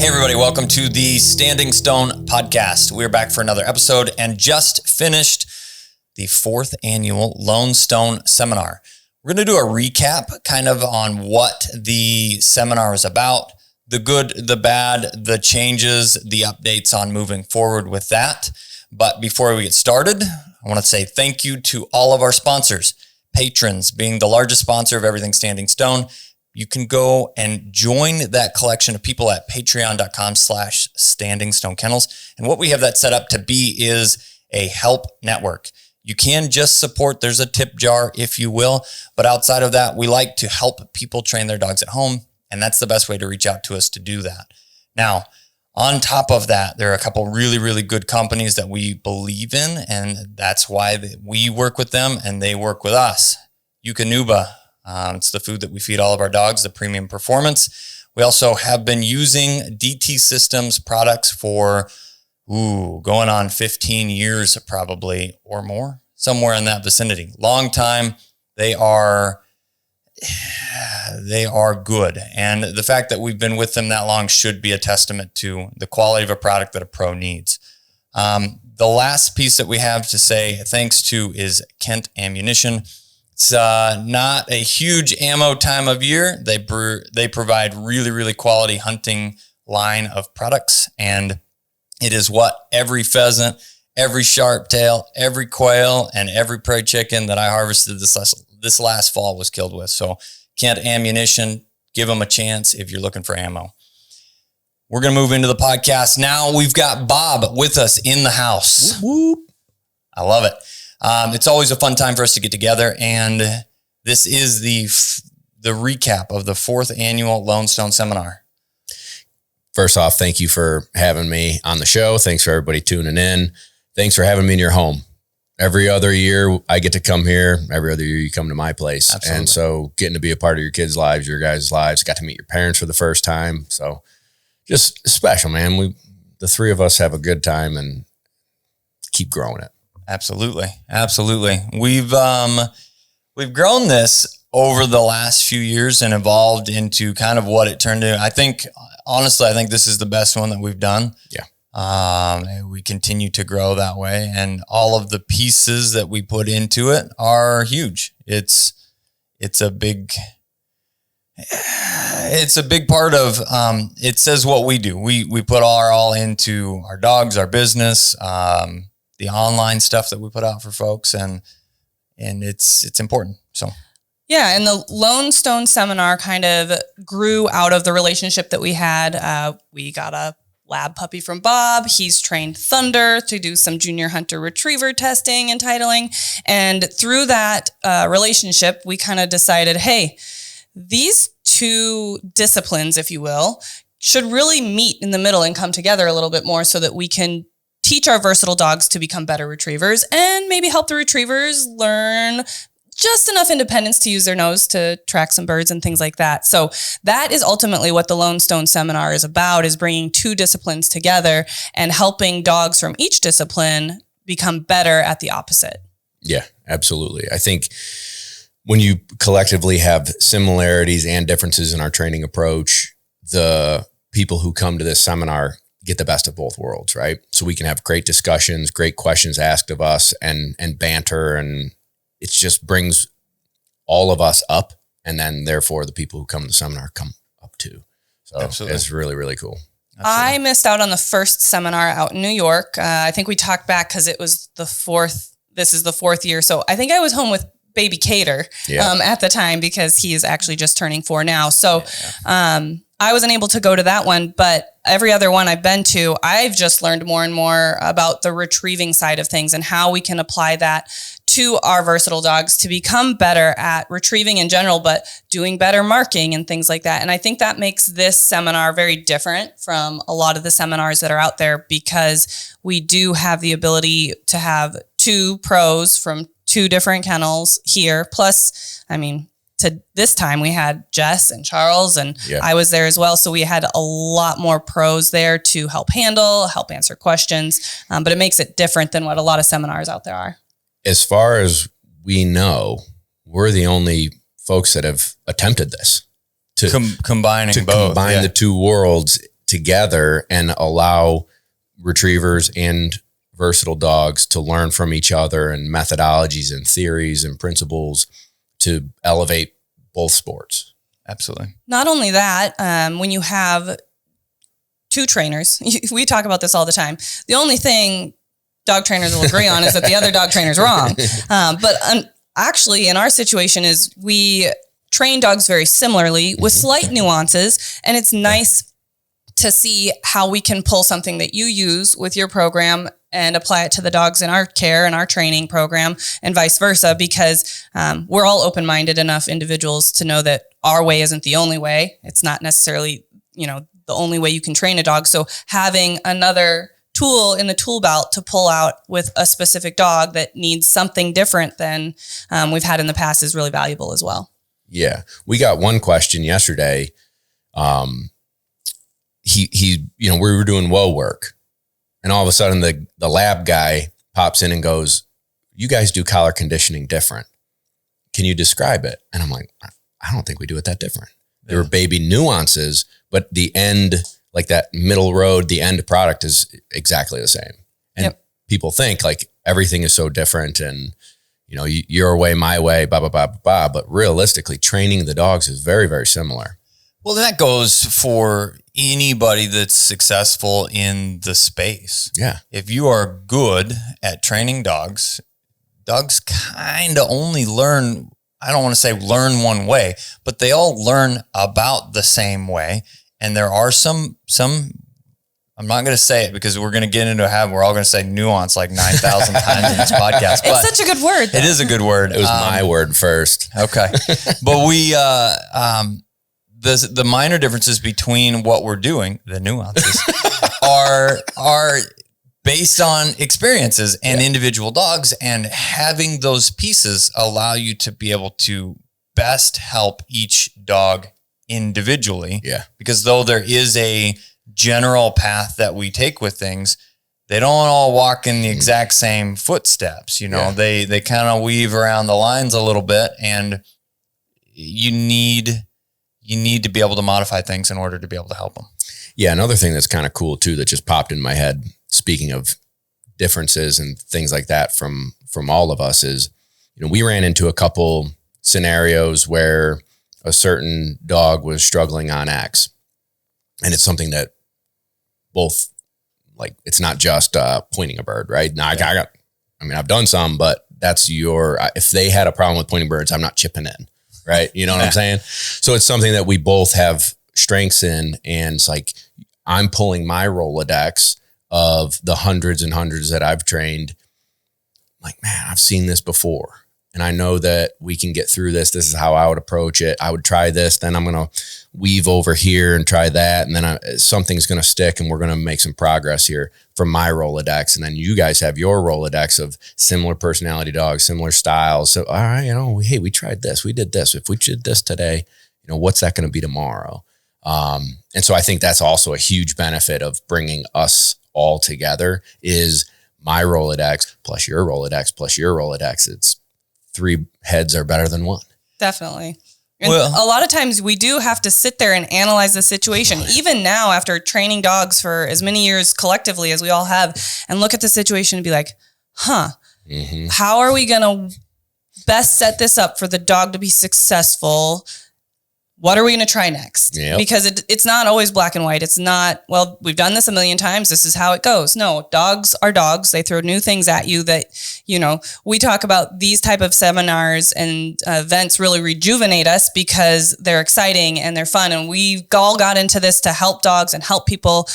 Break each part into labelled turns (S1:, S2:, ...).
S1: Hey everybody, welcome to the Standing Stone podcast. We're back for another episode and just finished the 4th annual LoneStone Seminar. We're going to do a recap kind of on what the seminar is about, the good, the bad, the changes, the updates on moving forward with that. But before we get started, I want to say thank you to all of our sponsors, patrons being the largest sponsor of everything Standing Stone. You can go and join that collection of people at patreon.com/Standing Stone Kennels. And what we have that set up to be is a help network. You can just support. There's a tip jar, if you will. But outside of that, we like to help people train their dogs at home. And that's the best way to reach out to us to do that. Now, on top of that, there are a couple really, really good companies that we believe in. And that's why we work with them and they work with us. Eukanuba. It's the food that we feed all of our dogs, the premium performance. We also have been using DT Systems products for, going on 15 years probably or more, somewhere in that vicinity. Long time. They are good. And the fact that we've been with them that long should be a testament to the quality of a product that a pro needs. The last piece that we have to say thanks to is Kent Ammunition. It's not a huge ammo time of year. They provide really, really quality hunting line of products. And it is what every pheasant, every sharp tail, every quail, and every prairie chicken that I harvested this last fall was killed with. So Kent Ammunition, give them a chance if you're looking for ammo. We're going to move into the podcast. Now we've got Bob with us in the house.
S2: Whoop, whoop.
S1: I love it. It's always a fun time for us to get together, and this is the recap of the 4th annual LoneStone Seminar.
S2: First off, thank you for having me on the show. Thanks for everybody tuning in. Thanks for having me in your home. Every other year I get to come here. Every other year you come to my place. Absolutely. And so getting to be a part of your kids' lives, your guys' lives, got to meet your parents for the first time. So just special, man. The three of us have a good time and keep growing it.
S1: Absolutely. Absolutely. We've grown this over the last few years and evolved into kind of what it turned into. I think this is the best one that we've done.
S2: Yeah.
S1: We continue to grow that way, and all of the pieces that we put into it are huge. It's a big part of, it says what we do. We put our all into our dogs, our business, the online stuff that we put out for folks, and it's important. So.
S3: Yeah, and the LoneStone Seminar kind of grew out of the relationship that we had. We got a lab puppy from Bob. He's trained Thunder to do some junior hunter retriever testing and titling. And through that relationship, we kind of decided, hey, these two disciplines, if you will, should really meet in the middle and come together a little bit more so that we can teach our versatile dogs to become better retrievers and maybe help the retrievers learn just enough independence to use their nose to track some birds and things like that. So that is ultimately what the LoneStone Seminar is about, is bringing two disciplines together and helping dogs from each discipline become better at the opposite.
S2: Yeah, absolutely. I think when you collectively have similarities and differences in our training approach, the people who come to this seminar get the best of both worlds, right? So we can have great discussions, great questions asked of us, and banter, and it just brings all of us up, and then therefore the people who come to the seminar come up too. So Absolutely. It's really, really cool.
S3: Absolutely. I missed out on the first seminar out in New York. I think we talked back because it was this is the 4th year. So I think I was home with baby Cater at the time, because he is actually just turning 4 now. So I wasn't able to go to that one, but every other one I've been to, I've just learned more and more about the retrieving side of things and how we can apply that to our versatile dogs to become better at retrieving in general, but doing better marking and things like that. And I think that makes this seminar very different from a lot of the seminars that are out there, because we do have the ability to have 2 pros from 2 different kennels here. Plus, to this time we had Jess and Charles, and I was there as well. So we had a lot more pros there to help answer questions. But it makes it different than what a lot of seminars out there are.
S2: As far as we know, we're the only folks that have attempted this to
S1: combine
S2: the 2 worlds together and allow retrievers and versatile dogs to learn from each other and methodologies and theories and principles to elevate both sports.
S1: Absolutely.
S3: Not only that, when you have two trainers, we talk about this all the time. The only thing dog trainers will agree on is that the other dog trainer's wrong. Actually, in our situation is we train dogs very similarly with slight nuances, and it's nice to see how we can pull something that you use with your program and apply it to the dogs in our care and our training program and vice versa, because we're all open-minded enough individuals to know that our way isn't the only way. It's not necessarily, the only way you can train a dog. So having another tool in the tool belt to pull out with a specific dog that needs something different than we've had in the past is really valuable as well.
S2: Yeah. We got one question yesterday. We were doing woe work, and all of a sudden the lab guy pops in and goes, "You guys do collar conditioning different. Can you describe it?" And I'm like, "I don't think we do it that different." Yeah. There were baby nuances, but the end, like that middle road, the end product is exactly the same. And people think like everything is so different and, your way, my way, blah, blah, blah, blah, blah. But realistically, training the dogs is very, very similar.
S1: Well, that goes for anybody that's successful in the space.
S2: Yeah.
S1: If you are good at training dogs kind of only learn, I don't want to say learn one way, but they all learn about the same way. And there are some, I'm not going to say it because we're going to get into a habit. We're all going to say nuance like 9,000 times in this podcast. But
S3: it's such a good word, though.
S1: It is a good word.
S2: It was my word first.
S1: Okay. But we, the minor differences between what we're doing, the nuances, are based on experiences and individual dogs, and having those pieces allow you to be able to best help each dog individually.
S2: Yeah. Because
S1: though there is a general path that we take with things, they don't all walk in the exact same footsteps. They kind of weave around the lines a little bit, and you need to be able to modify things in order to be able to help them.
S2: Yeah. Another thing that's kind of cool too, that just popped in my head, speaking of differences and things like that from all of us, is, we ran into a couple scenarios where a certain dog was struggling on X, and it's something that both, like, it's not just pointing a bird, right? Now I've done some, but that's if they had a problem with pointing birds, I'm not chipping in. Right. You know what I'm saying? So it's something that we both have strengths in. And it's like, I'm pulling my Rolodex of the hundreds and hundreds that I've trained. Like, man, I've seen this before. And I know that we can get through this. This is how I would approach it. I would try this. Then I'm going to weave over here and try that. And then something's going to stick, and we're going to make some progress here from my Rolodex. And then you guys have your Rolodex of similar personality dogs, similar styles. So, all right, hey, we tried this. We did this. If we did this today, what's that going to be tomorrow? And so I think that's also a huge benefit of bringing us all together, is my Rolodex plus your Rolodex plus your Rolodex. It's 3 heads are better than one.
S3: Definitely. And a lot of times we do have to sit there and analyze the situation, even now after training dogs for as many years collectively as we all have, and look at the situation and be like, how are we going to best set this up for the dog to be successful? What are we going to try next? Yep. Because it's not always black and white. It's not, well, we've done this a million times. This is how it goes. No, dogs are dogs. They throw new things at you that, we talk about these type of seminars and events really rejuvenate us because they're exciting and they're fun. And we all got into this to help dogs and help people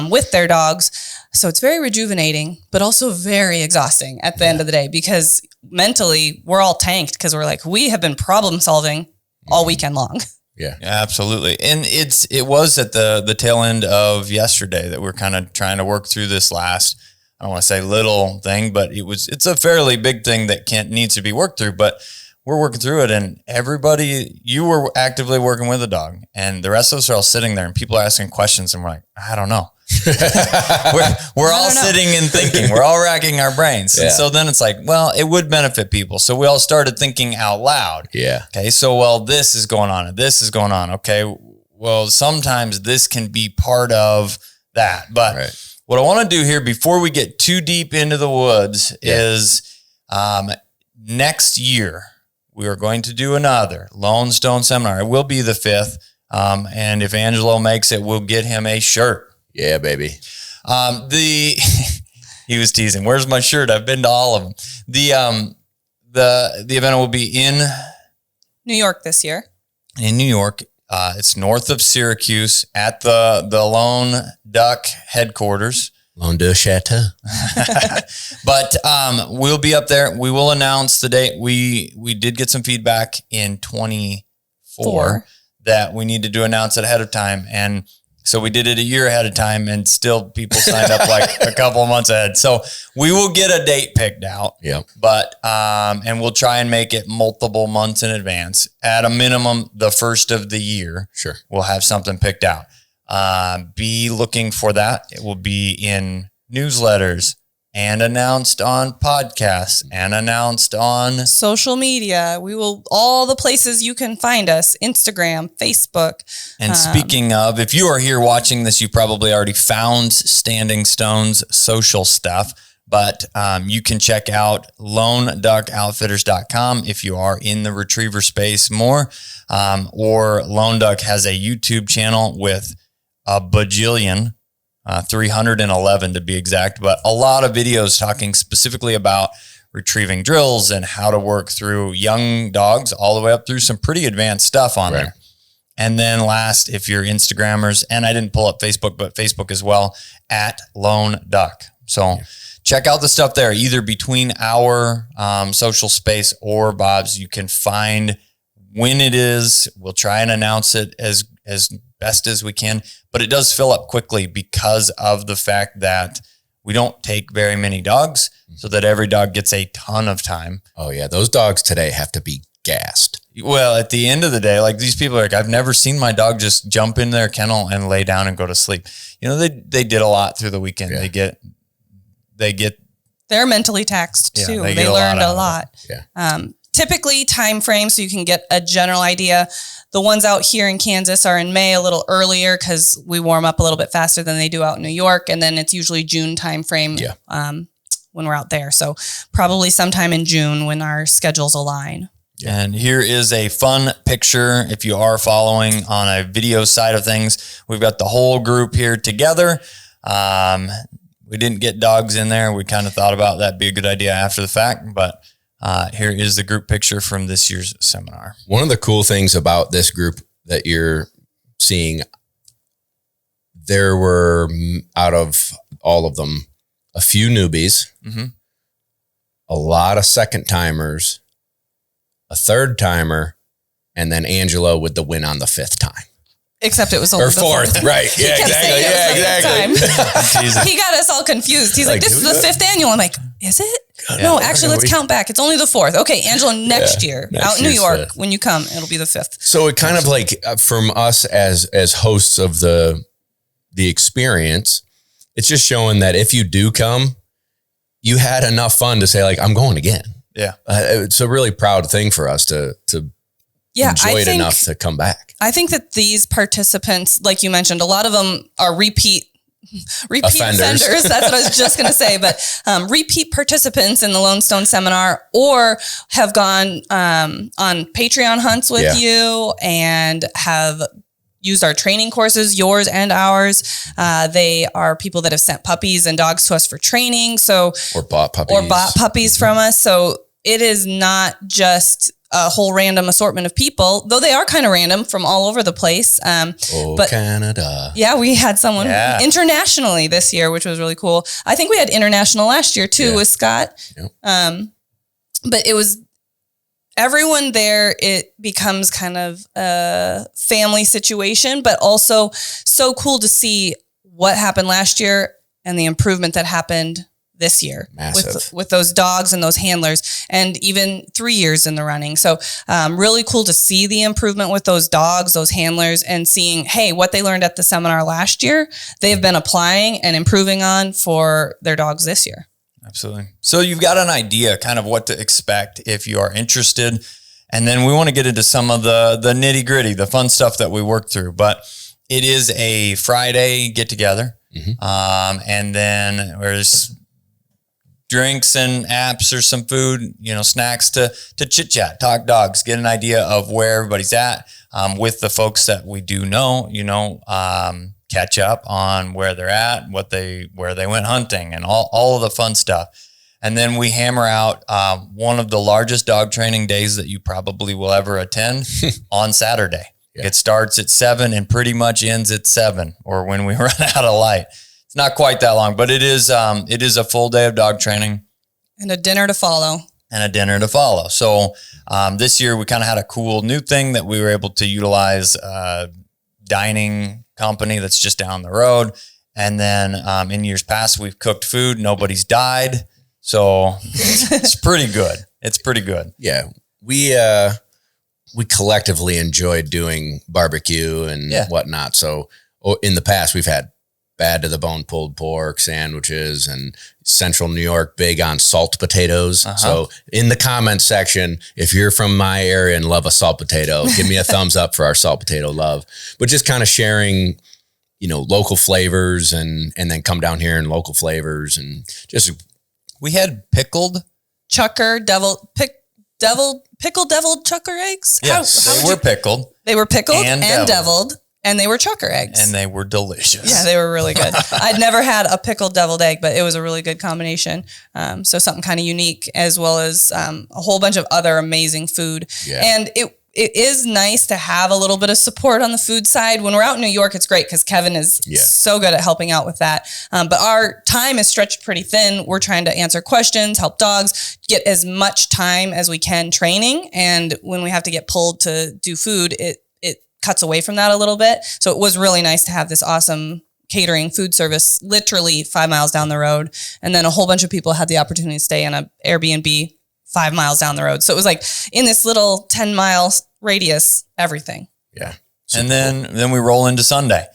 S3: with their dogs. So it's very rejuvenating, but also very exhausting at the end of the day, because mentally we're all tanked because we're like, we have been problem solving all weekend long.
S1: Yeah, absolutely. And it was at the tail end of yesterday that we're kind of trying to work through this last, I don't want to say little thing, but it's a fairly big thing that needs to be worked through, but we're working through it. And everybody, you were actively working with a dog, and the rest of us are all sitting there, and people are asking questions, and we're like, I don't know. we're all sitting and thinking, we're all racking our brains. Yeah. And so then it's like, well, it would benefit people. So we all started thinking out loud.
S2: Yeah.
S1: Okay. So, well, this is going on and this is going on. Okay. well, sometimes this can be part of that. But what I want to do here before we get too deep into the woods is next year, we are going to do another LoneStone Seminar. It will be the 5th. And if Angelo makes it, we'll get him a shirt.
S2: Yeah, baby.
S1: He was teasing, where's my shirt? I've been to all of them. The event will be in
S3: New York this year.
S1: In New York. It's north of Syracuse at the Lone Duck headquarters.
S2: Lone Duck Chateau.
S1: But we'll be up there. We will announce the date. We did get some feedback in 24 that we needed to announce it ahead of time. And so we did it a year ahead of time, and still people signed up like a couple of months ahead. So we will get a date picked out.
S2: Yep.
S1: But, and we'll try and make it multiple months in advance. At a minimum, the first of the year.
S2: Sure.
S1: We'll have something picked out. Be looking for that. It will be in newsletters and announced on podcasts and announced on
S3: social media. We will, all the places you can find us, Instagram, Facebook.
S1: And speaking of, if you are here watching this, you probably already found Standing Stone's social stuff, but you can check out LoneDuckOutfitters.com if you are in the retriever space more, or Lone Duck has a YouTube channel with a bajillion, 311 to be exact, but a lot of videos talking specifically about retrieving drills and how to work through young dogs all the way up through some pretty advanced stuff on there. And then last, if you're Instagrammers, and I didn't pull up Facebook, but Facebook as well, at Lone Duck. So check out the stuff there, either between our social space or Bob's. You can find when it is. We'll try and announce it as best as we can, but it does fill up quickly because of the fact that we don't take very many dogs, so that every dog gets a ton of time.
S2: Oh yeah. Those dogs today have to be gassed.
S1: Well, at the end of the day, like these people are like, I've never seen my dog just jump in their kennel and lay down and go to sleep. You know, they did a lot through the weekend. Yeah.
S3: They're mentally taxed too. They learned a lot.
S2: Yeah.
S3: Typically time frame, so you can get a general idea. The ones out here in Kansas are in May, a little earlier because we warm up a little bit faster than they do out in New York. And then it's usually June time frame when we're out there. So probably sometime in June when our schedules align.
S1: And here is a fun picture. If you are following on a video side of things, we've got the whole group here together. We didn't get dogs in there. We kind of thought about that'd be a good idea after the fact, but here is the group picture from this year's seminar.
S2: One of the cool things about this group that you're seeing, there were, out of all of them, a few newbies, a lot of second timers, a third timer, and then Angelo with the win on the 5th time.
S3: Except it was only
S2: or fourth, right? Yeah, exactly. Yeah, exactly.
S3: He got us all confused. He's like, "This is the 5th annual." I'm like, "Is it?" No, actually, let's count back. It's only the 4th. Okay, Angelo, next year out in New York, when you come, it'll be the 5th.
S2: So it kind of like from us as hosts of the experience, it's just showing that if you do come, you had enough fun to say like, "I'm going again."
S1: Yeah,
S2: it's a really proud thing for us to enjoy it enough to come back.
S3: I think that these participants, like you mentioned, a lot of them are repeat offenders. That's what I was just going to say. But repeat participants in the LoneStone Seminar, or have gone on Patreon hunts with you and have used our training courses, yours and ours. They are people that have sent puppies and dogs to us for training. Or bought puppies from us. So it is not just a whole random assortment of people, though they are kind of random from all over the place. But
S2: Canada.
S3: Yeah, we had someone internationally this year, which was really cool. I think we had international last year too with Scott.
S2: Yep.
S3: But it was everyone there. It becomes kind of a family situation, but also so cool to see what happened last year and the improvement that happened this year with those dogs and those handlers, and even 3 years in the running. So really cool to see the improvement with those dogs, those handlers, and seeing, hey, what they learned at the seminar last year, they've been applying and improving on for their dogs this year.
S1: Absolutely. So you've got an idea kind of what to expect if you are interested. And then we want to get into some of the nitty gritty, the fun stuff that we work through. But it is a Friday get together. And then there's drinks and apps or some food, snacks to chit chat, talk dogs, get an idea of where everybody's at, with the folks that we do know, catch up on where they're at, where they went hunting and all of the fun stuff. And then we hammer out one of the largest dog training days that you probably will ever attend on Saturday. Yeah. It starts at 7 and pretty much ends at 7 or when we run out of light. It's not quite that long, but it is a full day of dog training.
S3: And a dinner to follow.
S1: So this year we kind of had a cool new thing that we were able to utilize, dining company that's just down the road. And then in years past, we've cooked food. Nobody's died. So it's pretty good. It's pretty good.
S2: Yeah. We collectively enjoyed doing barbecue and whatnot. So in the past, we've had bad to the bone pulled pork sandwiches, and Central New York big on salt potatoes. So in the comments section, if you're from my area and love a salt potato, give me a thumbs up for our salt potato love. But just kind of sharing, local flavors and then come down here and local flavors and just.
S1: We had pickled
S3: pickled deviled chucker eggs.
S1: Yes, they were pickled.
S3: They were pickled and deviled. And they were chucker eggs.
S1: And they were delicious.
S3: Yeah, they were really good. I'd never had a pickled deviled egg, but it was a really good combination. So something kind of unique, as well as a whole bunch of other amazing food. Yeah. And it is nice to have a little bit of support on the food side. When we're out in New York, it's great because Kevin is so good at helping out with that. But our time is stretched pretty thin. We're trying to answer questions, help dogs, get as much time as we can training. And when we have to get pulled to do food, it cuts away from that a little bit. So it was really nice to have this awesome catering food service literally 5 miles down the road. And then a whole bunch of people had the opportunity to stay in an Airbnb 5 miles down the road. So it was like in this little 10 miles radius, everything.
S1: Yeah. And then we roll into Sunday.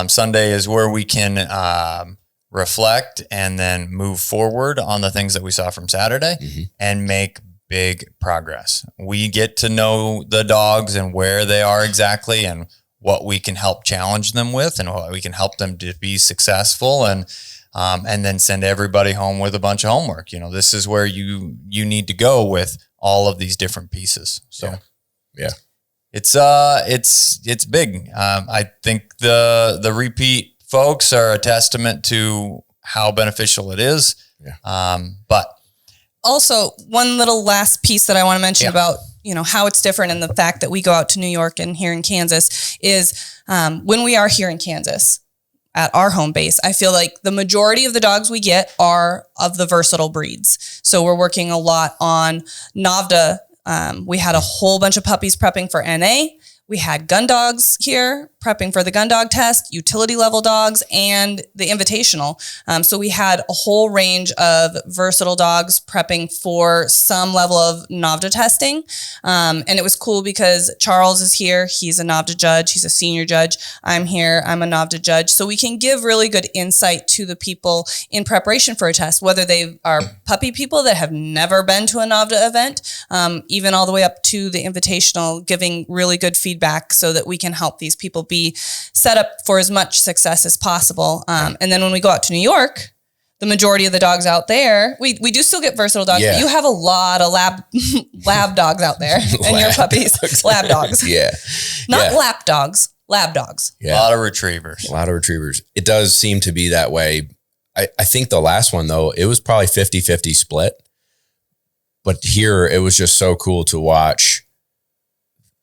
S1: Sunday is where we can reflect and then move forward on the things that we saw from Saturday and make big progress. We get to know the dogs and where they are exactly and what we can help challenge them with and what we can help them to be successful and then send everybody home with a bunch of homework. This is where you need to go with all of these different pieces. So
S2: yeah.
S1: It's big. I think the repeat folks are a testament to how beneficial it is.
S2: Yeah.
S1: But
S3: also, one little last piece that I want to mention about, how it's different and the fact that we go out to New York and here in Kansas is when we are here in Kansas at our home base, I feel like the majority of the dogs we get are of the versatile breeds. So we're working a lot on NAVHDA. We had a whole bunch of puppies prepping for NA. We had gun dogs here prepping for the gun dog test, utility level dogs, and the invitational. So we had a whole range of versatile dogs prepping for some level of NAVHDA testing. And it was cool because Charles is here. He's a NAVHDA judge. He's a senior judge. I'm here. I'm a NAVHDA judge. So we can give really good insight to the people in preparation for a test, whether they are puppy people that have never been to a NAVHDA event, even all the way up to the invitational, giving really good feedback so that we can help these people be set up for as much success as possible. And then when we go out to New York, the majority of the dogs out there, we do still get versatile dogs, but you have a lot of lab dogs out there and your puppies, lab dogs.
S2: Yeah.
S3: Not lap dogs, lab dogs.
S1: Yeah. A lot of retrievers.
S2: It does seem to be that way. I think the last one though, it was probably 50-50 split, but here it was just so cool to watch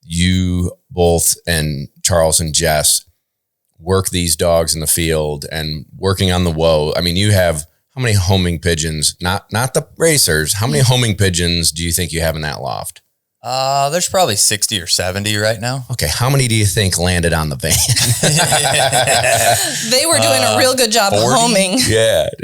S2: you both and Charles and Jess work these dogs in the field and working on the whoa. I mean, you have how many homing pigeons, not the racers. How many homing pigeons do you think you have in that loft?
S1: There's probably 60 or 70 right now.
S2: Okay. How many do you think landed on the van?
S3: They were doing a real good job
S1: 40?
S3: Of homing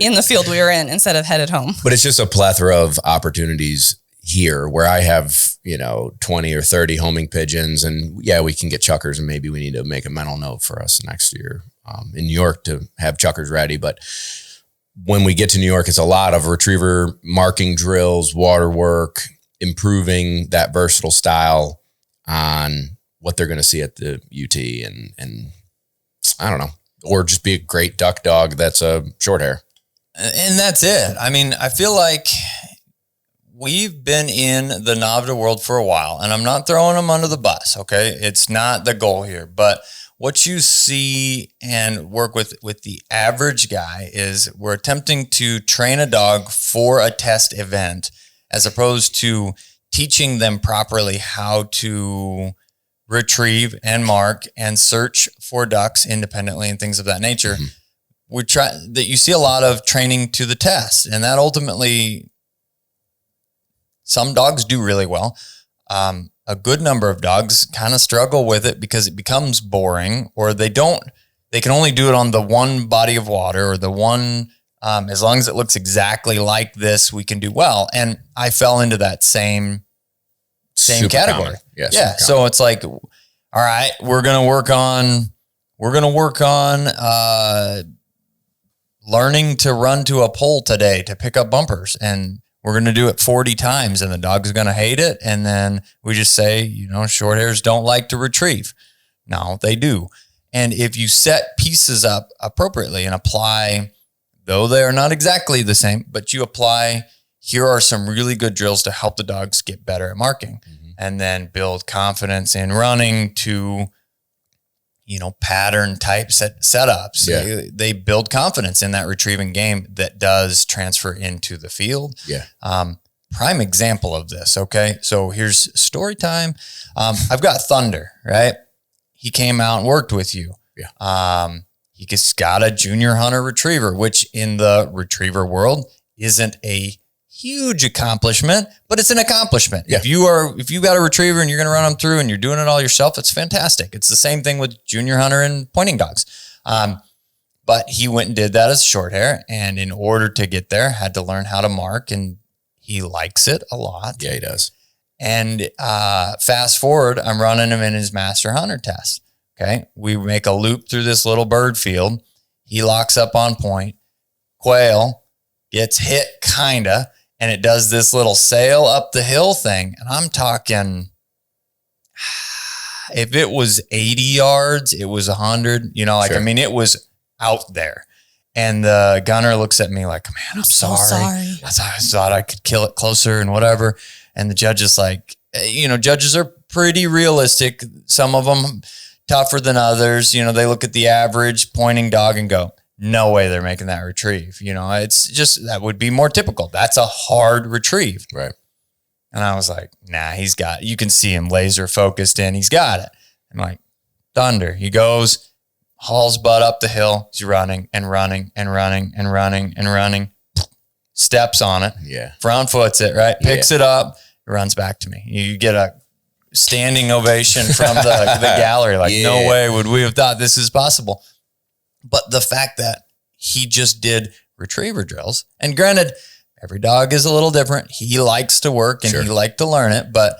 S2: in
S3: the field we were in instead of headed home.
S2: But it's just a plethora of opportunities here where I have, 20 or 30 homing pigeons and we can get chuckers and maybe we need to make a mental note for us next year in New York to have chuckers ready. But when we get to New York, it's a lot of retriever marking drills, water work. improving that versatile style on what they're going to see at the UT and I don't know, or just be a great duck dog that's a short hair.
S1: And that's it. I mean, I feel like we've been in the NAVHDA world for a while, and I'm not throwing them under the bus, okay? It's not the goal here, but what you see and work with the average guy is we're attempting to train a dog for a test event as opposed to teaching them properly how to retrieve and mark and search for ducks independently and things of that nature. Mm-hmm. You see a lot of training to the test, and that ultimately, some dogs do really well. A good number of dogs kind of struggle with it because it becomes boring, or they can only do it on the one body of water or the one, as long as it looks exactly like this, we can do well. And I fell into that same category. Yeah. So it's like, all right, we're going to work on learning to run to a pole today to pick up bumpers, and we're going to do it 40 times, and the dog's going to hate it. And then we just say, short hairs don't like to retrieve. No, they do. And if you set pieces up appropriately and apply, though they are not exactly the same, but you apply, here are some really good drills to help the dogs get better at marking, and then build confidence in running to, pattern type setups.
S2: Yeah.
S1: They build confidence in that retrieving game that does transfer into the field.
S2: Yeah.
S1: Prime example of this. Okay. So here's story time. I've got Thunder, right? He came out and worked with you.
S2: Yeah.
S1: He just got a junior hunter retriever, which in the retriever world isn't a huge accomplishment, but it's an accomplishment.
S2: Yeah.
S1: If you got a retriever and you're going to run them through and you're doing it all yourself, it's fantastic. It's the same thing with junior hunter and pointing dogs. But he went and did that as a short hair, and in order to get there, had to learn how to mark, and he likes it a lot.
S2: Yeah, he does.
S1: And fast forward, I'm running him in his master hunter test. Okay. We make a loop through this little bird field. He locks up on point. Quail gets hit kinda, and it does this little sail up the hill thing. And I'm talking, if it was 80 yards, it was 100, sure. It was out there. And the gunner looks at me like, man, I'm sorry. I thought I could kill it closer and whatever. And the judge is like, judges are pretty realistic. Some of them tougher than others. They look at the average pointing dog and go, no way they're making that retrieve. It's just, that would be more typical. That's a hard retrieve.
S2: Right.
S1: And I was like, nah, you can see him laser focused in. He's got it. I'm like, Thunder. He goes, hauls butt up the hill. He's running and running and running and running and running. Steps on it.
S2: Yeah.
S1: Front foots it, right? Picks it up, runs back to me. You get a standing ovation from the gallery. Like, no way would we have thought this is possible. But the fact that he just did retriever drills, and granted, every dog is a little different. He likes to work and he liked to learn it, but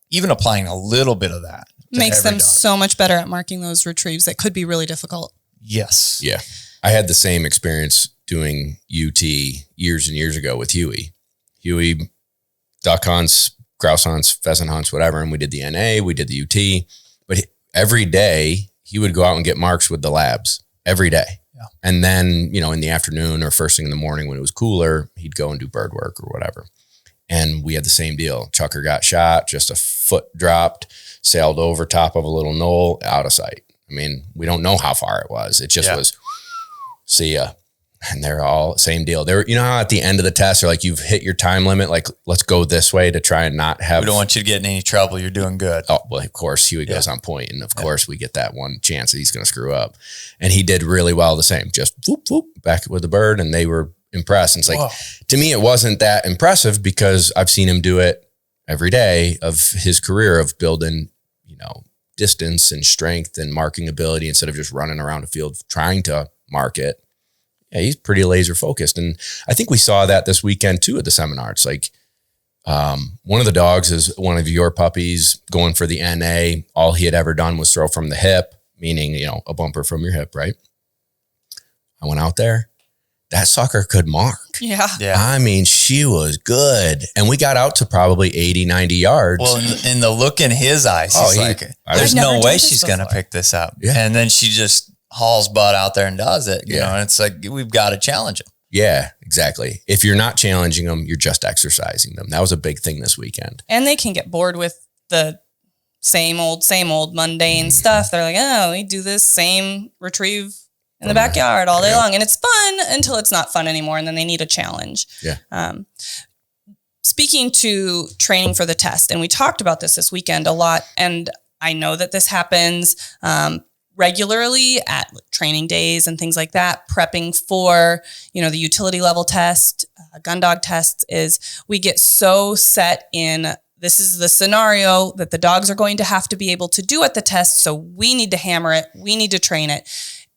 S1: even applying a little bit of that
S3: makes them so much better at marking those retrieves that could be really difficult.
S1: Yes.
S2: Yeah. I had the same experience doing UT years and years ago with Huey. Huey, duck hunts, grouse hunts, pheasant hunts, whatever. And we did the NA, we did the UT, but every day he would go out and get marks with the labs every day. Yeah. And then, in the afternoon or first thing in the morning when it was cooler, he'd go and do bird work or whatever. And we had the same deal. Chucker got shot, just a foot dropped, sailed over top of a little knoll, out of sight. We don't know how far it was. It just was, see ya. And they're all same deal. They're, how at the end of the test, they're like, you've hit your time limit. Like, let's go this way to try and not have.
S1: We don't want you to get in any trouble. You're doing good.
S2: Oh, well, of course, Huey goes on point, and of course we get that one chance that he's going to screw up. And he did really well the same. Just whoop, whoop, back with the bird, and they were impressed. And it's like, to me, it wasn't that impressive because I've seen him do it every day of his career of building, distance and strength and marking ability instead of just running around a field trying to mark it. Yeah, he's pretty laser focused. And I think we saw that this weekend too at the seminar. It's like one of the dogs is one of your puppies going for the NA. All he had ever done was throw from the hip, meaning, a bumper from your hip, right? I went out there that sucker could mark.
S3: Yeah.
S2: I mean, she was good. And we got out to probably 80, 90 yards.
S1: Well, in the look in his eyes, he's like, there's no way she's going to pick this up.
S2: Yeah.
S1: And then she just hauls butt out there and does it, you know, and it's like, we've got to challenge him.
S2: Yeah, exactly. If you're not challenging them, you're just exercising them. That was a big thing this weekend.
S3: And they can get bored with the same old mundane stuff. They're like, oh, we do this same retrieve in the backyard all day long. And it's fun until it's not fun anymore. And then they need a challenge.
S2: Yeah.
S3: Speaking to training for the test, and we talked about this weekend a lot. And I know that this happens regularly at training days and things like that, prepping for, you know, the utility level test, gun dog tests, is we get so set in, this is the scenario that the dogs are going to have to be able to do at the test. So we need to hammer it. We need to train it.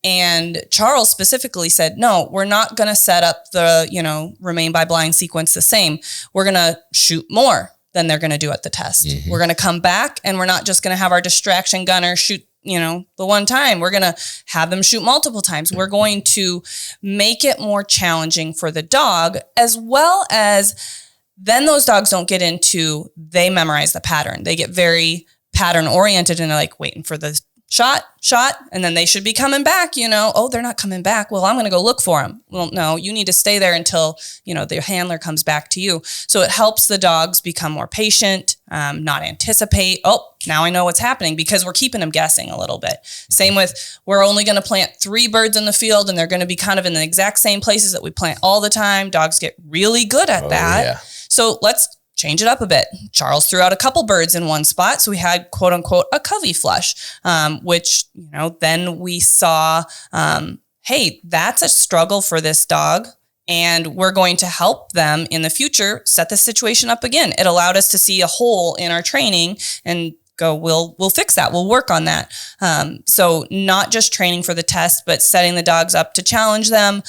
S3: And Charles specifically said, no, we're not going to set up the, you know, remain by blind sequence the same. We're going to shoot more than they're going to do at the test. Mm-hmm. We're going to come back and we're not just going to have our distraction gunner shoot, you know, the one time. We're going to have them shoot multiple times. We're going to make it more challenging for the dog, as well as then those dogs don't get into, they memorize the pattern. They get very pattern oriented and they're like waiting for the shot, and then they should be coming back, you know. Oh, they're not coming back. Well, I'm going to go look for them. Well, no, you need to stay there until, you know, the handler comes back to you. So it helps the dogs become more patient, not anticipate, oh, now I know what's happening, because we're keeping them guessing a little bit. Same with, we're only going to plant 3 birds in the field and they're going to be kind of in the exact same places that we plant all the time. Dogs get really good at that. Yeah. So let's change it up a bit. Charles threw out a couple birds in one spot. So we had, quote unquote, a covey flush, which, you know, then we saw, hey, that's a struggle for this dog. And we're going to help them in the future set the situation up again. It allowed us to see a hole in our training and go, we'll fix that. We'll work on that. So not just training for the test, but setting the dogs up to challenge them,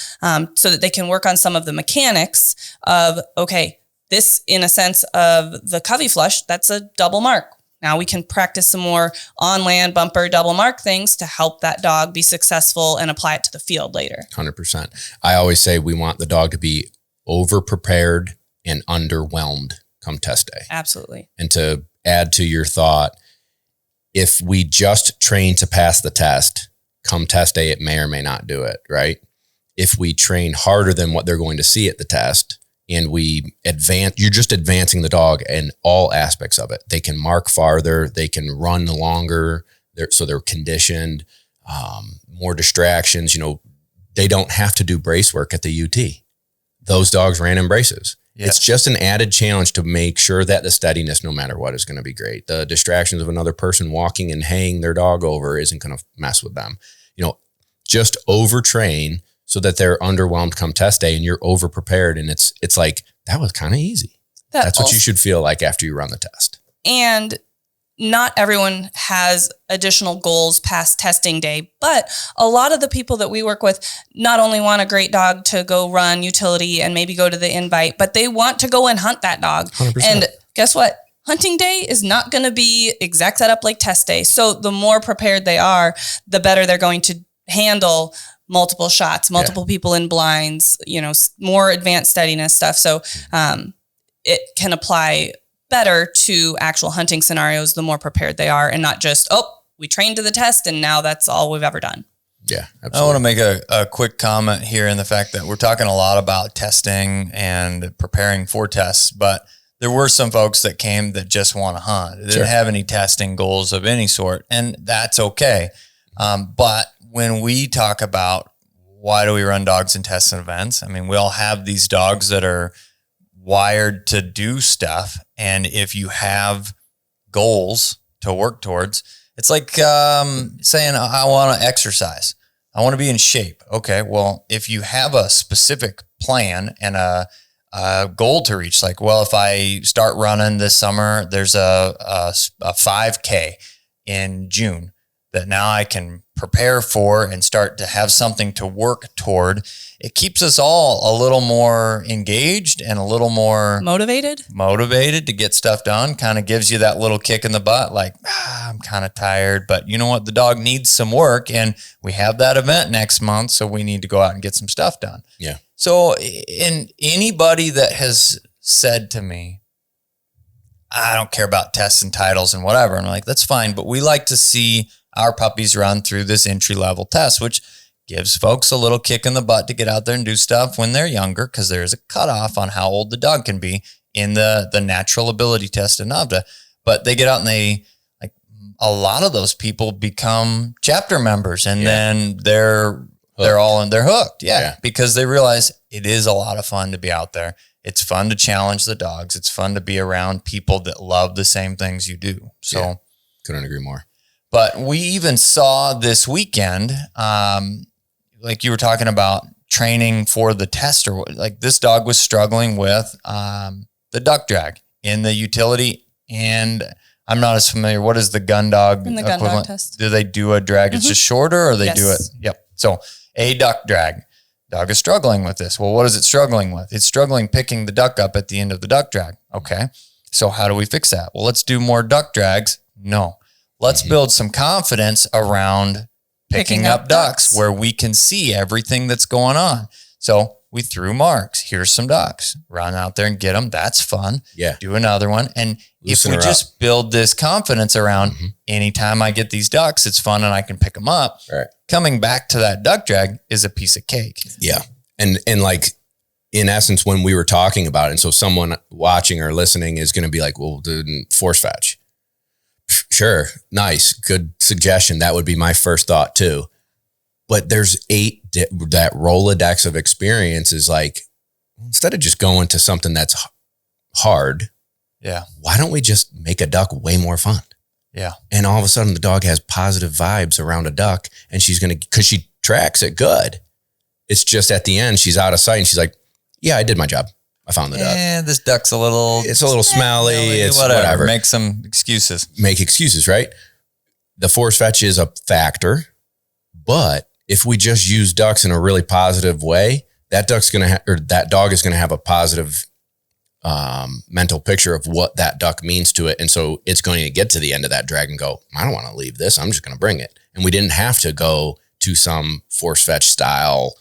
S3: so that they can work on some of the mechanics of, okay, this, in a sense of the covey flush, that's a double mark. Now we can practice some more on land bumper double mark things to help that dog be successful and apply it to the field later.
S2: 100%. I always say we want the dog to be over prepared and underwhelmed come test day.
S3: Absolutely.
S2: And to add to your thought, if we just train to pass the test, come test day, it may or may not do it, right? If we train harder than what they're going to see at the test, and we advance, you're just advancing the dog in all aspects of it. They can mark farther, they can run longer, so they're conditioned, more distractions. You know, they don't have to do brace work at the UT. Those dogs ran in braces. Yes. It's just an added challenge to make sure that the steadiness, no matter what, is going to be great. The distractions of another person walking and hanging their dog over isn't going to mess with them. You know, just overtrain so that they're underwhelmed come test day and you're over prepared. And it's like, that was kind of easy. That's what you should feel like after you run the test.
S3: And not everyone has additional goals past testing day, but a lot of the people that we work with not only want a great dog to go run utility and maybe go to the invite, but they want to go and hunt that dog. 100%. And guess what? Hunting day is not going to be exact setup like test day. So the more prepared they are, the better they're going to handle multiple shots, multiple people in blinds, you know, more advanced steadiness stuff. So it can apply better to actual hunting scenarios the more prepared they are, and not just, oh, we trained to the test and now that's all we've ever done.
S2: Yeah, absolutely.
S1: I want to make a quick comment here in the fact that we're talking a lot about testing and preparing for tests, but there were some folks that came that just want to hunt. They didn't have any testing goals of any sort, and that's okay. But when we talk about why do we run dogs in tests and events, I mean, we all have these dogs that are wired to do stuff. And if you have goals to work towards, it's like saying, I want to exercise. I want to be in shape. Okay, well, if you have a specific plan and a goal to reach, like, well, if I start running this summer, there's a 5K in June. that now I can prepare for and start to have something to work toward, it keeps us all a little more engaged and a little more motivated to get stuff done. Kind of gives you that little kick in the butt, like, I'm kind of tired, but you know what? The dog needs some work, and we have that event next month, so we need to go out and get some stuff done.
S2: Yeah.
S1: So, and anybody that has said to me, I don't care about tests and titles and whatever, I'm like, that's fine, but we like to see our puppies run through this entry-level test, which gives folks a little kick in the butt to get out there and do stuff when they're younger, because there's a cutoff on how old the dog can be in the natural ability test in NAVHDA. But they get out and a lot of those people become chapter members, and then they're hooked. Yeah, because they realize it is a lot of fun to be out there. It's fun to challenge the dogs. It's fun to be around people that love the same things you do. So
S2: couldn't agree more.
S1: But we even saw this weekend, like you were talking about training for the test, or like this dog was struggling with the duck drag in the utility. And I'm not as familiar. What is the gun dog
S3: in the gun dog test?
S1: Do they do a drag? It's just shorter, or they do it? Yep. So a duck drag. Dog is struggling with this. Well, what is it struggling with? It's struggling picking the duck up at the end of the duck drag. Okay. So how do we fix that? Well, let's do more duck drags. No. Let's build some confidence around picking up ducks where we can see everything that's going on. So we threw marks. Here's some ducks. Run out there and get them. That's fun.
S2: Yeah.
S1: Do another one. And if we just build this confidence around anytime I get these ducks, it's fun and I can pick them up.
S2: Right.
S1: Coming back to that duck drag is a piece of cake.
S2: Yeah. And like, in essence, when we were talking about it, and so someone watching or listening is going to be like, well, didn't force fetch. Sure. Nice. Good suggestion. That would be my first thought too. But there's that Rolodex of experience is like, instead of just going to something that's hard, why don't we just make a duck way more fun?
S1: Yeah.
S2: And all of a sudden the dog has positive vibes around a duck, and she's going to, cause she tracks it good. It's just at the end, she's out of sight and she's like, yeah, I did my job. I found the duck.
S1: Yeah, this duck's a little
S2: smelly. It's whatever.
S1: Make some excuses.
S2: Make excuses, right? The force fetch is a factor, but if we just use ducks in a really positive way, that dog is going to have a positive mental picture of what that duck means to it. And so it's going to get to the end of that drag and go, I don't want to leave this. I'm just going to bring it. And we didn't have to go to some force fetch style,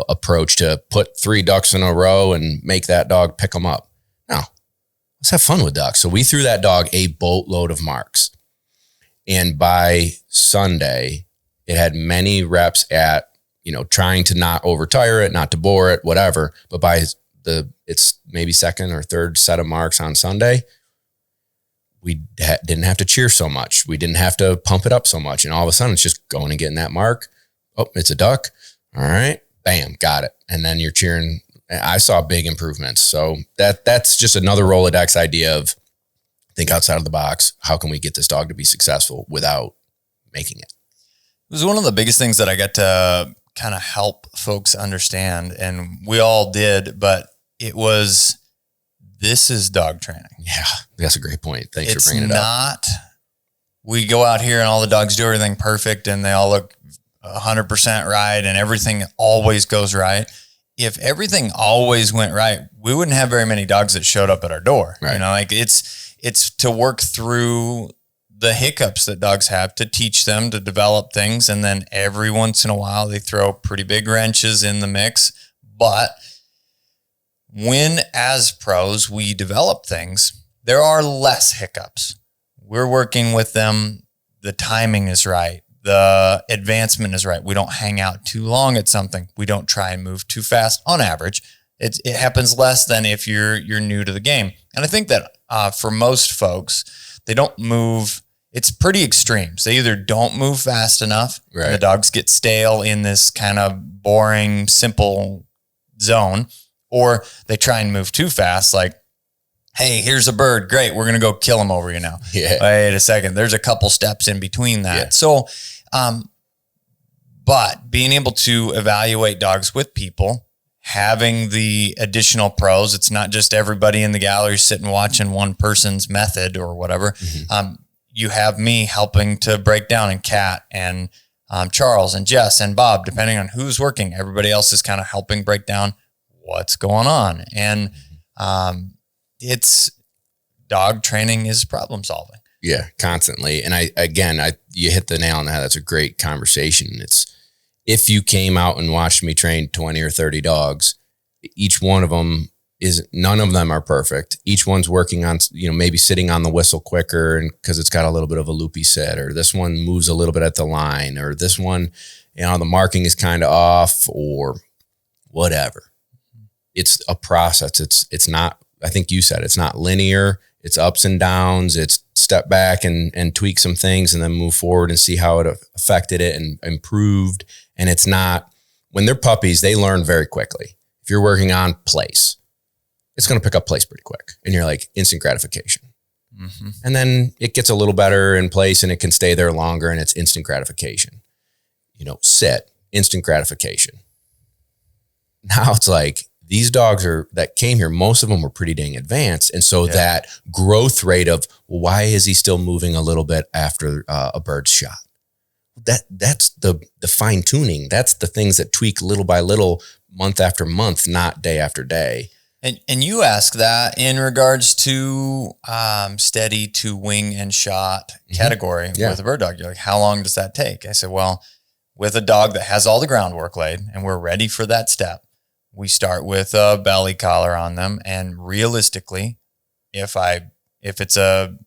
S2: approach to put 3 ducks in a row and make that dog pick them up. No, let's have fun with ducks. So we threw that dog a boatload of marks. And by Sunday, it had many reps at, trying to not overtire it, not to bore it, whatever. But by it's maybe second or third set of marks on Sunday, we didn't have to cheer so much. We didn't have to pump it up so much. And all of a sudden it's just going and getting that mark. Oh, it's a duck. All right. Bam, got it. And then you're cheering. I saw big improvements. So that's just another Rolodex idea of think outside of the box. How can we get this dog to be successful without making it?
S1: It was one of the biggest things that I got to kind of help folks understand, and we all did, but this is dog training.
S2: Yeah, that's a great point. Thanks for bringing it up.
S1: We go out here and all the dogs do everything perfect and they all look 100% right and everything always goes right. If everything always went right, we wouldn't have very many dogs that showed up at our door. Right. It's to work through the hiccups that dogs have, to teach them to develop things. And then every once in a while they throw pretty big wrenches in the mix. But when as pros, we develop things, there are less hiccups. We're working with them. The timing is right. The advancement is right. We don't hang out too long at something. We don't try and move too fast on average. It happens less than if you're new to the game. And I think that for most folks, they don't move. It's pretty extremes. They either don't move fast enough, and the dogs get stale in this kind of boring, simple zone, or they try and move too fast. Like, hey, here's a bird. Great. We're going to go kill him over you now.
S2: Yeah.
S1: Wait a second. There's a couple steps in between that. Yeah. So, but being able to evaluate dogs with people, having the additional pros, it's not just everybody in the gallery sitting watching one person's method or whatever. you have me helping to break down, and Kat and Charles and Jess and Bob, depending on who's working, everybody else is kind of helping break down what's going on. And it's dog training is problem solving.
S2: Yeah, constantly. And you hit the nail on the head. That's a great conversation. It's, if you came out and watched me train 20 or 30 dogs, each one of them none of them are perfect. Each one's working on, maybe sitting on the whistle quicker, and because it's got a little bit of a loopy sit, or this one moves a little bit at the line, or this one, the marking is kind of off, or whatever. It's a process. It's not, I think you said, it's not linear. It's ups and downs. It's step back and tweak some things and then move forward and see how it affected it and improved. And it's not, when they're puppies, they learn very quickly. If you're working on place, it's going to pick up place pretty quick. And you're like, instant gratification. Mm-hmm. And then it gets a little better in place and it can stay there longer, and it's instant gratification. Sit, instant gratification. Now it's like, these dogs that came here, most of them were pretty dang advanced. And so that growth rate of, why is he still moving a little bit after a bird's shot? That's the fine tuning. That's the things that tweak little by little, month after month, not day after day.
S1: And you ask that in regards to steady to wing and shot category with a bird dog. You're like, how long does that take? I said, well, with a dog that has all the groundwork laid and we're ready for that step, we start with a belly collar on them. And realistically, if it's a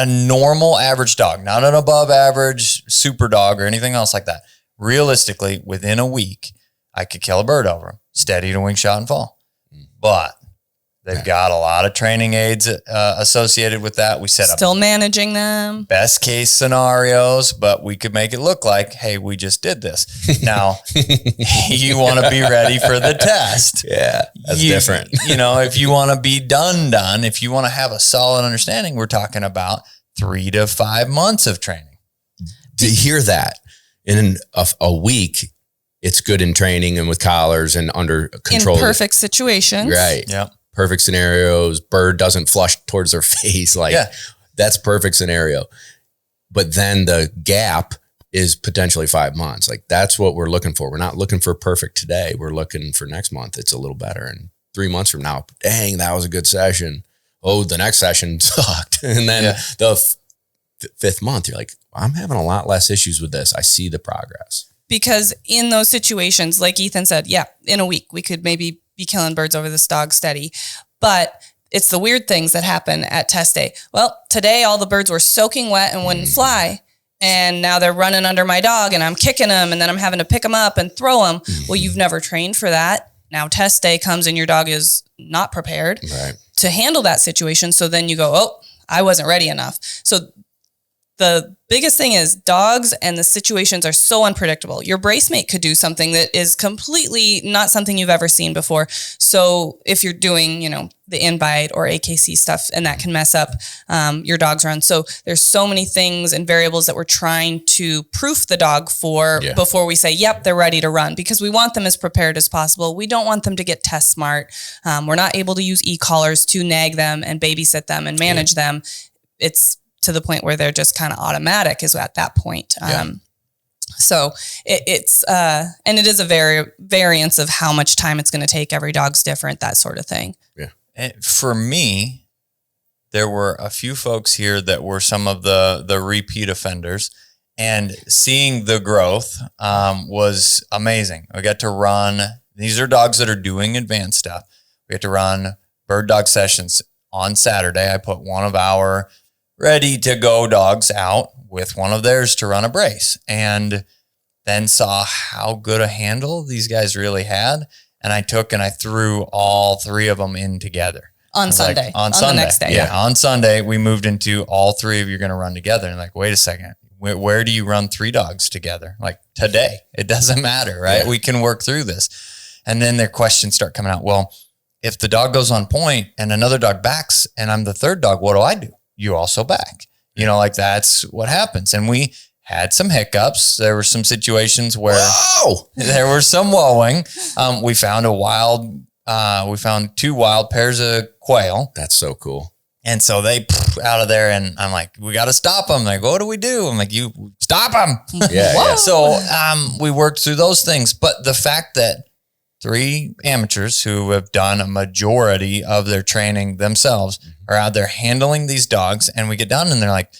S1: normal average dog, not an above average super dog or anything else like that, realistically, within a week, I could kill a bird over them, steady to wing, shot, and fall. But they've got a lot of training aids associated with that. We set up
S3: still managing them,
S1: best case scenarios, but we could make it look like, hey, we just did this. Now you want to be ready for the test.
S2: Yeah, that's different.
S1: If you want to be done, if you want to have a solid understanding, we're talking about 3 to 5 months of training.
S2: To hear that in a week, it's good in training and with collars and under control.
S3: In perfect situations.
S2: Right.
S1: Yep.
S2: Perfect scenarios. Bird doesn't flush towards their face. That's perfect scenario. But then the gap is potentially 5 months. That's what we're looking for. We're not looking for perfect today. We're looking for next month. It's a little better. And 3 months from now, dang, that was a good session. Oh, the next session sucked. And then the fifth month, you're like, I'm having a lot less issues with this. I see the progress.
S3: Because in those situations, like Ethan said, in a week, we could maybe be killing birds over this dog steady. But it's the weird things that happen at test day. Well, today all the birds were soaking wet and wouldn't fly. And now they're running under my dog and I'm kicking them and then I'm having to pick them up and throw them. Well, you've never trained for that. Now test day comes and your dog is not prepared to handle that situation. So then you go, oh, I wasn't ready enough. So the biggest thing is dogs and the situations are so unpredictable. Your brace mate could do something that is completely not something you've ever seen before. So if you're doing, the in-bite or AKC stuff, and that can mess up your dog's run. So there's so many things and variables that we're trying to proof the dog for before we say, yep, they're ready to run, because we want them as prepared as possible. We don't want them to get test smart. We're not able to use e-collars to nag them and babysit them and manage them. It's to the point where they're just kind of automatic is at that point. So it's and it is a variance of how much time it's going to take. Every dog's different, that sort of thing.
S2: Yeah.
S1: And for me, there were a few folks here that were some of the repeat offenders, and seeing the growth was amazing. I got to run. These are dogs that are doing advanced stuff. We had to run bird dog sessions on Saturday. I put one of our ready to go dogs out with one of theirs to run a brace, and then saw how good a handle these guys really had. And I threw all 3 of them in together.
S3: On Sunday.
S1: On Sunday.
S3: The next day.
S1: Yeah. On Sunday, we moved into all 3 of you are going to run together. And wait a second, where do you run 3 dogs together? Today, it doesn't matter, right? Yeah. We can work through this. And then their questions start coming out. Well, if the dog goes on point and another dog backs and I'm the third dog, what do I do? You also back. That's what happens. And we had some hiccups. There were some situations where there was some wallowing. We found we found 2 wild pairs of quail.
S2: That's so cool.
S1: And so out of there. And I'm like, we got to stop them. Like, what do we do? I'm like, you stop them.
S2: Yeah.
S1: So we worked through those things. But the fact that 3 amateurs who have done a majority of their training themselves are out there handling these dogs, and we get done and they're like,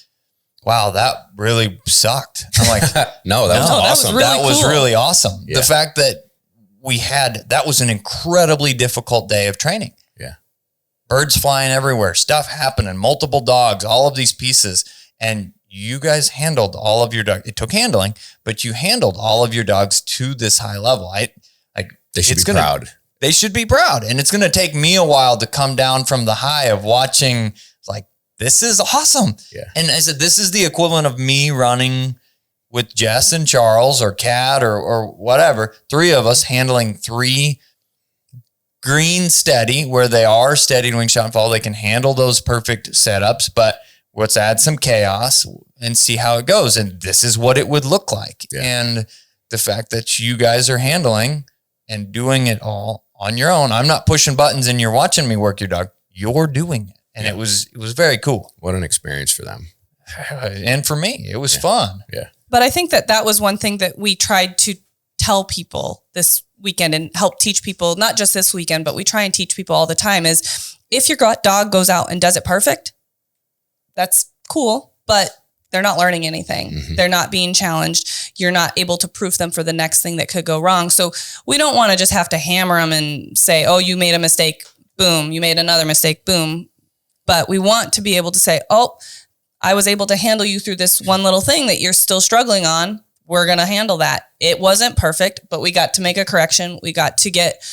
S1: wow, that really sucked. I'm like,
S2: no, that was awesome.
S1: That was really awesome. Yeah. The fact that that was an incredibly difficult day of training.
S2: Yeah.
S1: Birds flying everywhere, stuff happening, multiple dogs, all of these pieces. And you guys handled all of your dogs. It took handling, but you handled all of your dogs to this high level.
S2: They should be proud.
S1: They should be proud. And it's going to take me a while to come down from the high of watching, like, this is awesome.
S2: Yeah.
S1: And I said, this is the equivalent of me running with Jess and Charles or Kat or whatever, 3 of us handling 3 green steady, where they are steady wing shot and fall. They can handle those perfect setups, but let's add some chaos and see how it goes. And this is what it would look like. Yeah. And the fact that you guys are handling and doing it all on your own. I'm not pushing buttons and you're watching me work your dog. You're doing it. And it was very cool.
S2: What an experience for them.
S1: And for me, it was fun.
S2: Yeah.
S3: But I think that was one thing that we tried to tell people this weekend and help teach people, not just this weekend, but we try and teach people all the time, is if your dog goes out and does it perfect, that's cool, but they're not learning anything. Mm-hmm. They're not being challenged. You're not able to proof them for the next thing that could go wrong. So we don't want to just have to hammer them and say, oh, you made a mistake. Boom. You made another mistake. Boom. But we want to be able to say, oh, I was able to handle you through this one little thing that you're still struggling on. We're going to handle that. It wasn't perfect, but we got to make a correction. We got to get,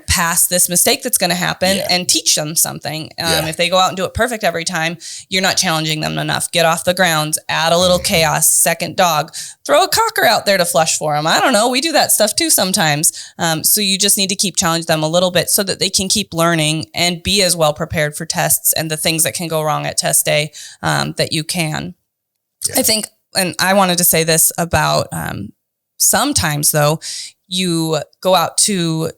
S3: past this mistake that's going to happen and teach them something. If they go out and do it perfect every time, you're not challenging them enough. Get off the grounds, add a little chaos, second dog, throw a cocker out there to flush for them. I don't know. We do that stuff too sometimes. So you just need to keep challenging them a little bit so that they can keep learning and be as well prepared for tests and the things that can go wrong at test day that you can. Yeah. I think, and I wanted to say this about sometimes though, you go out to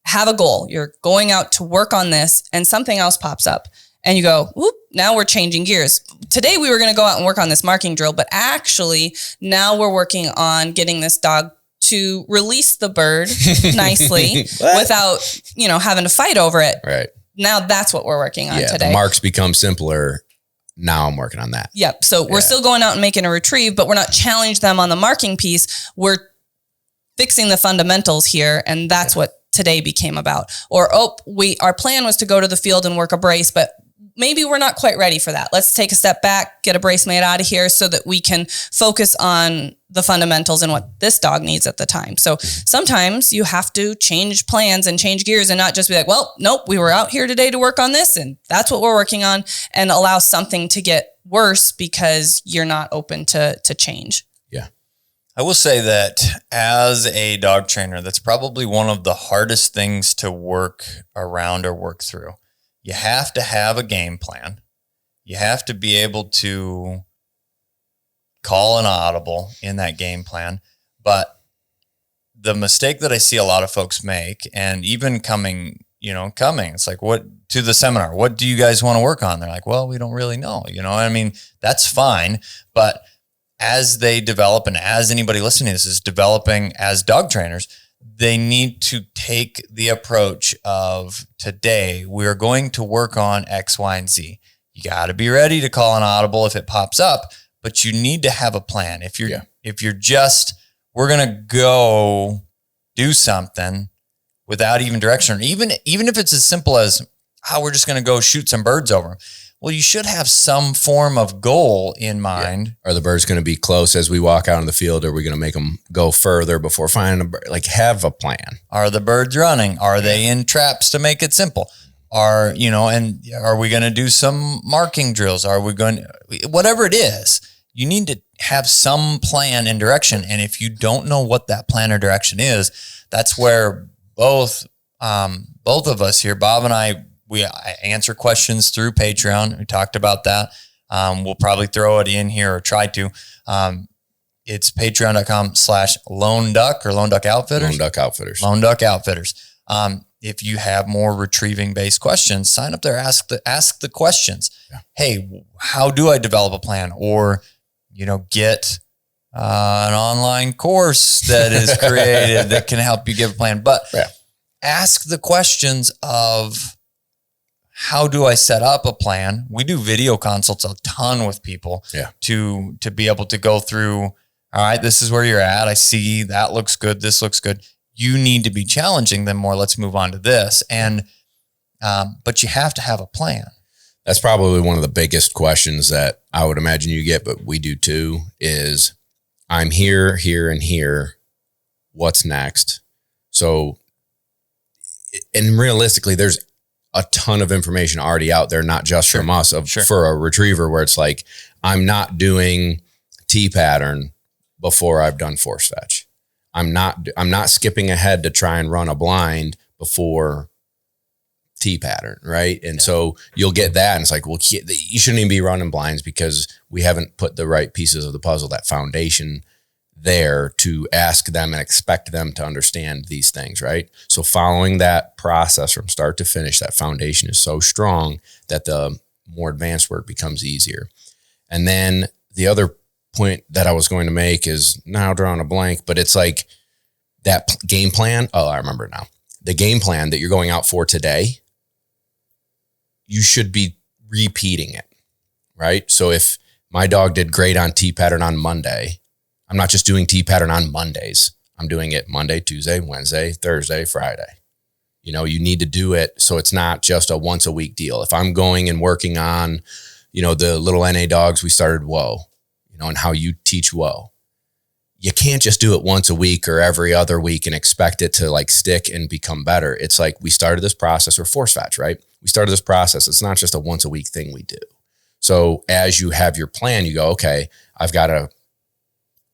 S3: have a goal. You're going out to work on this and something else pops up and you go, whoop, now we're changing gears. Today we were going to go out and work on this marking drill, but actually now we're working on getting this dog to release the bird nicely without, having to fight over it.
S2: Right.
S3: Now that's what we're working on today.
S2: The marks become simpler. Now I'm working on that.
S3: Yep. So we're still going out and making a retrieve, but we're not challenging them on the marking piece. We're fixing the fundamentals here. And that's what today became about. Or, our plan was to go to the field and work a brace, but maybe we're not quite ready for that. Let's take a step back, get a brace made out of here so that we can focus on the fundamentals and what this dog needs at the time. So sometimes you have to change plans and change gears and not just be like, well, nope, we were out here today to work on this and that's what we're working on, and allow something to get worse because you're not open to change.
S2: Yeah.
S1: I will say that as a dog trainer, that's probably one of the hardest things to work around or work through. You have to have a game plan. You have to be able to call an audible in that game plan. But the mistake that I see a lot of folks make, and even coming, it's like, what to the seminar, what do you guys want to work on? They're like, well, we don't really know, that's fine. But as they develop, and as anybody listening to this is developing as dog trainers, they need to take the approach of, today we're going to work on X, Y, and Z. You got to be ready to call an audible if it pops up, but you need to have a plan. If you're just, we're going to go do something without even direction, or even if it's as simple as, we're just going to go shoot some birds over them. Well, you should have some form of goal in mind.
S2: Yeah. Are the birds going to be close as we walk out in the field? Or are we going to make them go further before finding a bird? Like, have a plan.
S1: Are the birds running? Are they in traps, to make it simple? And are we going to do some marking drills? Are we going to, whatever it is, you need to have some plan and direction. And if you don't know what that plan or direction is, that's where both of us here, Bob and I answer questions through Patreon. We talked about that. We'll probably throw it in here, or try to. It's patreon.com/Lone Duck or Lone Duck Outfitters.
S2: Lone Duck Outfitters.
S1: Lone Duck Outfitters. If you have more retrieving based questions, sign up there, ask the questions. Yeah. Hey, how do I develop a plan? Or, get an online course that is created that can help you give a plan. But ask the questions of, how do I set up a plan? We do video consults a ton with people to be able to go through, all right, this is where you're at. I see that looks good. This looks good. You need to be challenging them more. Let's move on to this. And, but you have to have a plan.
S2: That's probably one of the biggest questions that I would imagine you get, but we do too, is I'm here, and here. What's next? So, and realistically, there's a ton of information already out there, not just from us, for a retriever, where it's like, I'm not doing T-pattern before I've done force fetch. I'm not skipping ahead to try and run a blind before T-pattern, right? And so you'll get that, and it's like, well, you shouldn't even be running blinds because we haven't put the right pieces of the puzzle, that foundation there to ask them and expect them to understand these things, right? So following that process from start to finish, that foundation is so strong that the more advanced work becomes easier. And then the other point that I was going to make is, now drawing a blank, but it's like that game plan. Oh, I remember now. The game plan that you're going out for today, you should be repeating it, right? So if my dog did great on T-pattern on Monday, I'm not just doing T-pattern on Mondays. I'm doing it Monday, Tuesday, Wednesday, Thursday, Friday. You need to do it so it's not just a once a week deal. If I'm going and working on, the little NA dogs, we started whoa, and how you teach whoa. You can't just do it once a week or every other week and expect it to like stick and become better. It's like, we started this process, or force fetch, right? We started this process. It's not just a once a week thing we do. So as you have your plan, you go, okay, I've got a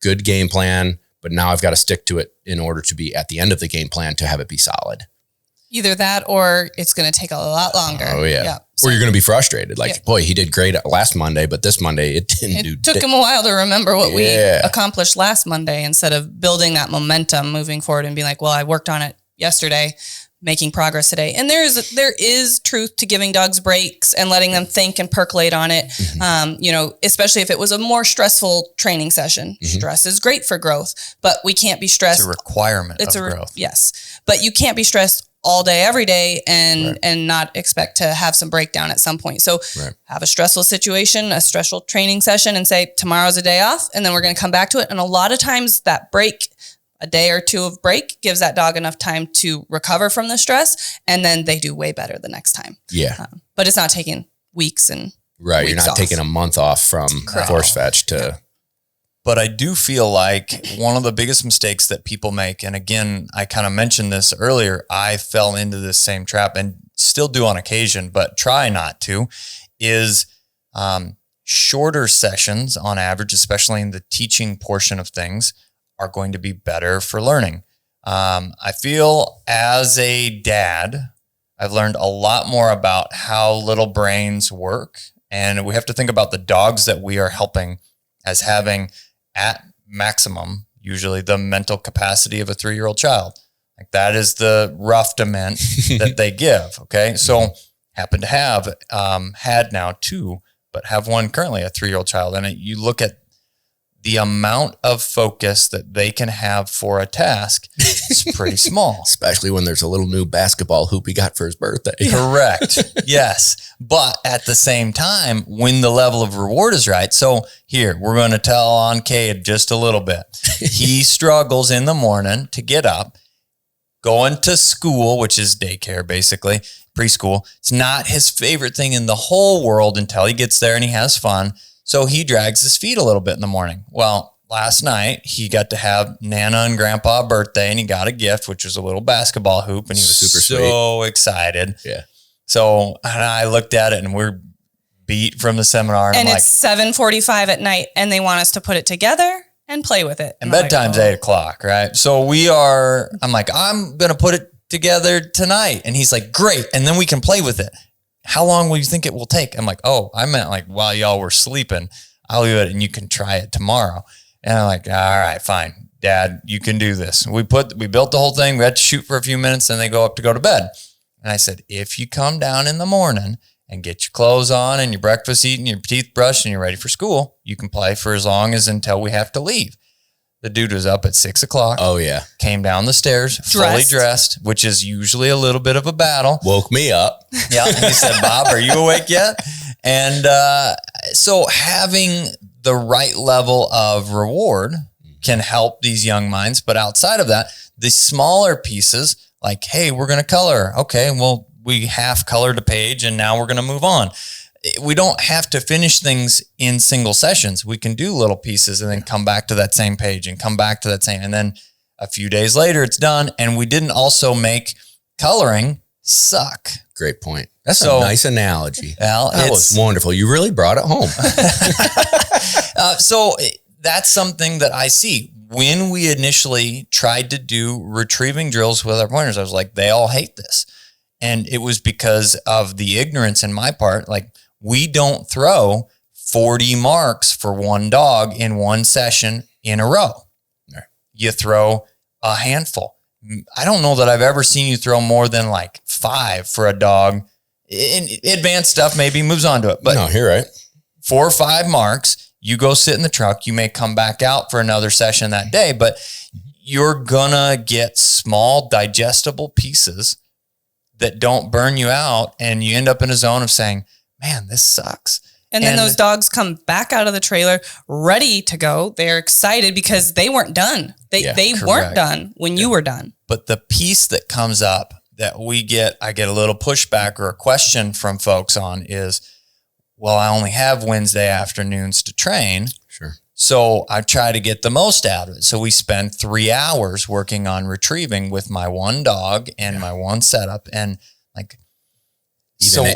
S2: good game plan, but now I've got to stick to it in order to be at the end of the game plan to have it be solid.
S3: Either that, or it's going to take a lot longer.
S2: Oh yeah. So, or you're going to be frustrated. Like, boy, he did great last Monday, but this Monday it didn't do.
S3: It took him a while to remember what we accomplished last Monday, instead of building that momentum moving forward and being like, well, I worked on it yesterday, making progress today. And there is truth to giving dogs breaks and letting them think and percolate on it. Mm-hmm. Especially if it was a more stressful training session. Mm-hmm. Stress is great for growth, but we can't be stressed.
S1: It's a requirement of growth.
S3: Yes. But you can't be stressed all day, every day, and not expect to have some breakdown at some point. So have a stressful situation, a stressful training session, and say, tomorrow's a day off, and then we're going to come back to it. And a lot of times that break, a day or two of break, gives that dog enough time to recover from the stress, and then they do way better the next time. Yeah. But it's not taking weeks and
S2: You're
S3: weeks
S2: not
S3: off.
S2: taking a month off from force fetch to...
S1: But I do feel like one of the biggest mistakes that people make, and again, I kind of mentioned this earlier, I fell into this same trap and still do on occasion, but try not to, is shorter sessions on average, especially in the teaching portion of things, are going to be better for learning. I feel as a dad, I've learned a lot more about how little brains work. And we have to think about the dogs that we are helping as having at maximum, usually the mental capacity of a 3-year-old child. Like that is the rough dement that they give. Okay. So happen to have, had now 2, but have one currently, a 3-year-old child. And you look at the amount of focus that they can have for a task is pretty small.
S2: Especially when there's a little new basketball hoop he got for his birthday.
S1: Correct. Yes. But at the same time, when the level of reward is right. So here, we're going to tell on Cade just a little bit. He struggles in the morning to get up, going to school, which is daycare, basically, preschool. It's not his favorite thing in the whole world until he gets there and he has fun. So he drags his feet a little bit in the morning. Well, last night he got to have Nana and Grandpa birthday, and he got a gift, which was a little basketball hoop, and he was so excited. Yeah. So and I looked at it, and we're beat from the seminar.
S3: And it's 7:45 at night, and they want us to put it together and play with it.
S1: And bedtime's 8 o'clock, right? So I'm like, I'm going to put it together tonight. And he's like, great. And then we can play with it. How long will you think it will take? I'm like, oh, I meant like while y'all were sleeping, I'll do it and you can try it tomorrow. And I'm like, all right, fine. Dad, you can do this. We built the whole thing. We had to shoot for a few minutes and they go up to go to bed. And I said, if you come down in the morning and get your clothes on and your breakfast eaten, your teeth brushed, and you're ready for school, you can play for as long as until we have to leave. The dude was up at 6 o'clock.
S2: Oh, yeah.
S1: Came down the stairs, fully dressed, which is usually a little bit of a battle.
S2: Woke me up.
S1: Yeah. And he said, Bob, are you awake yet? And so having the right level of reward can help these young minds. But outside of that, the smaller pieces, like, hey, we're going to color. Okay, well, we half colored a page and now we're going to move on. We don't have to finish things in single sessions. We can do little pieces and then come back to that same page and come back to that same. And then a few days later, it's done. And we didn't also make coloring suck.
S2: Great point. That's a nice analogy.
S1: Well,
S2: that was wonderful. You really brought it home.
S1: So that's something that I see. When we initially tried to do retrieving drills with our pointers, I was like, they all hate this. And it was because of the ignorance in my part. Like, we don't throw 40 marks for one dog in one session in a row.
S2: Right.
S1: You throw a handful. I don't know that I've ever seen you throw more than like 5 for a dog. In advanced stuff maybe moves on to it. But
S2: no, you're right.
S1: 4 or 5 marks, you go sit in the truck. You may come back out for another session that day, but you're gonna get small digestible pieces that don't burn you out, and you end up in a zone of saying, man, this sucks.
S3: And then those dogs come back out of the trailer ready to go. They're excited because they weren't done. They weren't done when you were done.
S1: But the piece that comes up that I get a little pushback or a question from folks on is, well, I only have Wednesday afternoons to train.
S2: Sure.
S1: So I try to get the most out of it. So we spend 3 hours working on retrieving with my one dog and my one setup. And like,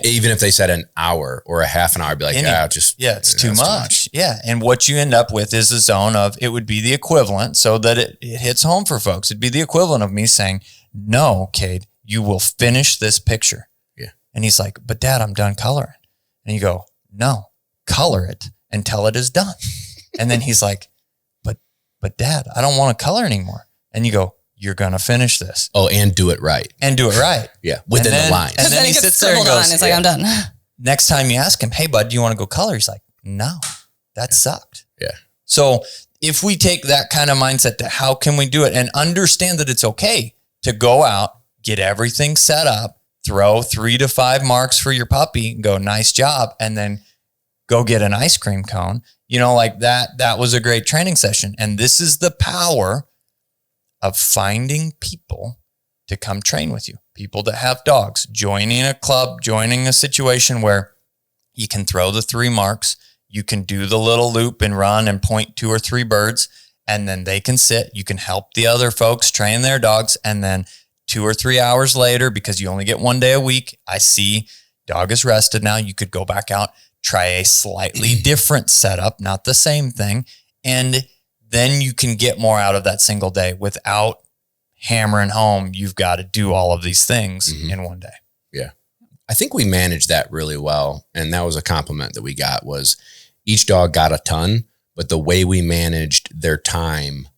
S2: even if they said an hour or a half an hour, I'd be like,
S1: it's too much. Yeah. And what you end up with is a zone of, it would be the equivalent, so that it hits home for folks. It'd be the equivalent of me saying, no, Cade, you will finish this picture.
S2: Yeah.
S1: And he's like, but Dad, I'm done coloring. And you go, no, color it until it is done. And then he's like, but Dad, I don't want to color anymore. And you go, you're going to finish this.
S2: Oh, and do it right.
S1: Yeah.
S2: Within the lines.
S1: And then he sits there and goes,
S3: it's like, I'm done.
S1: Next time you ask him, hey, bud, do you want to go color? He's like, no, that sucked.
S2: Yeah.
S1: So if we take that kind of mindset to how can we do it and understand that it's okay to go out, get everything set up, throw 3 to 5 marks for your puppy, go, nice job, and then go get an ice cream cone. You know, like that was a great training session. And this is the power of finding people to come train with you. People that have dogs, joining a club, joining a situation where you can throw the 3 marks, you can do the little loop and run and point 2 or 3 birds, and then they can sit. You can help the other folks train their dogs. And then 2 or 3 hours later, because you only get 1 day a week, I see dog is rested now. You could go back out, try a slightly different setup, not the same thing. And then you can get more out of that single day without hammering home. You've got to do all of these things in 1 day.
S2: Yeah. I think we managed that really well. And that was a compliment that we got, was each dog got a ton, but the way we managed their time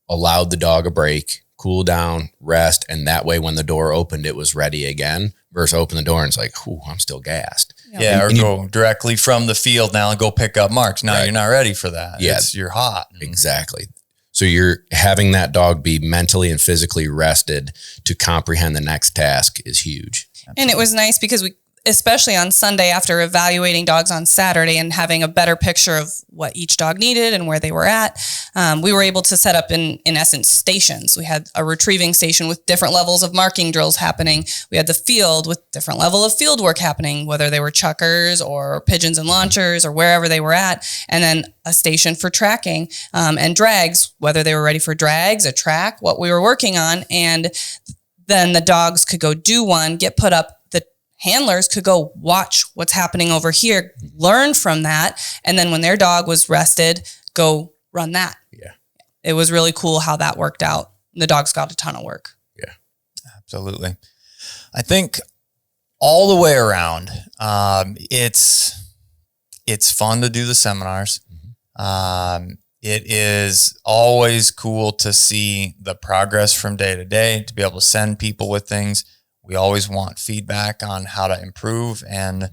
S2: allowed the dog a break, cool down, rest. And that way, when the door opened, it was ready again, versus open the door and it's like, I'm still gassed.
S1: Yeah, or go directly from the field now and go pick up marks. No, you're not ready for that. Yeah. You're hot.
S2: Exactly. So you're having that dog be mentally and physically rested to comprehend the next task is huge.
S3: Absolutely. And it was nice because we, especially on Sunday after evaluating dogs on Saturday and having a better picture of what each dog needed and where they were at, we were able to set up in essence stations. We had a retrieving station with different levels of marking drills happening. We had the field with different level of field work happening, whether they were chuckers or pigeons and launchers or wherever they were at. And then a station for tracking and drags, whether they were ready for drags, a track, what we were working on. And then the dogs could go do one, get put up. Handlers could go watch what's happening over here, learn from that. And then when their dog was rested, go run that.
S2: Yeah.
S3: It was really cool how that worked out. The dogs got a ton of work.
S2: Yeah,
S1: absolutely. I think all the way around, it's fun to do the seminars. it is always cool to see the progress from day to day, to be able to send people with things. We always want feedback on how to improve. And,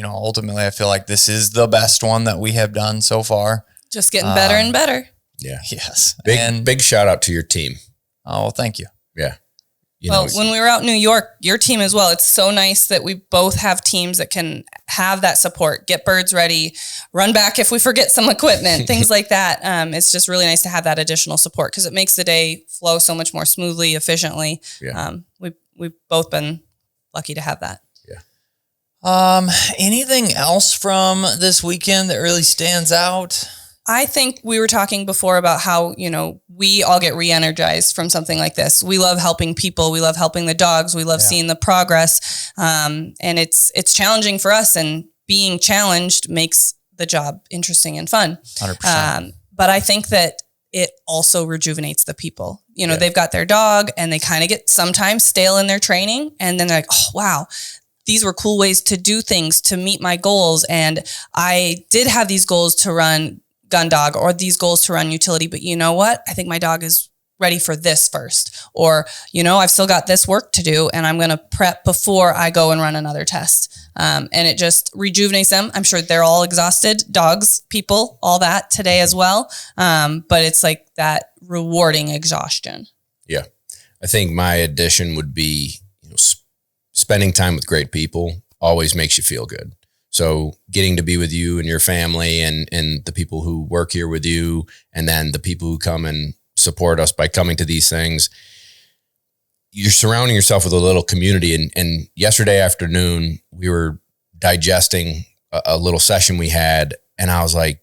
S1: ultimately I feel like this is the best one that we have done so far.
S3: Just getting better and better.
S2: Yeah.
S1: Yes.
S2: Big shout out to your team.
S1: Oh, well, thank you.
S2: Yeah.
S3: When we were out in New York, your team as well, it's so nice that we both have teams that can have that support, get birds ready, run back if we forget some equipment, things like that. It's just really nice to have that additional support because it makes the day flow so much more smoothly, efficiently.
S2: Yeah.
S3: We've both been lucky to have that.
S2: Yeah.
S1: Anything else from this weekend that really stands out?
S3: I think we were talking before about how, we all get re-energized from something like this. We love helping people. We love helping the dogs. We love seeing the progress. And it's challenging for us, and being challenged makes the job interesting and fun.
S1: 100%.
S3: But I think that it also rejuvenates the people. They've got their dog and they kind of get sometimes stale in their training. And then they're like, oh, wow, these were cool ways to do things to meet my goals. And I did have these goals to run gun dog or these goals to run utility, but you know what? I think my dog is ready for this first. Or, I've still got this work to do and I'm going to prep before I go and run another test. And it just rejuvenates them. I'm sure they're all exhausted, dogs, people, all that today as well. But it's like that rewarding exhaustion.
S2: Yeah. I think my addition would be, spending time with great people always makes you feel good. So getting to be with you and your family and the people who work here with you, and then the people who come and support us by coming to these things, you're surrounding yourself with a little community. And yesterday afternoon, we were digesting a little session we had. And I was like,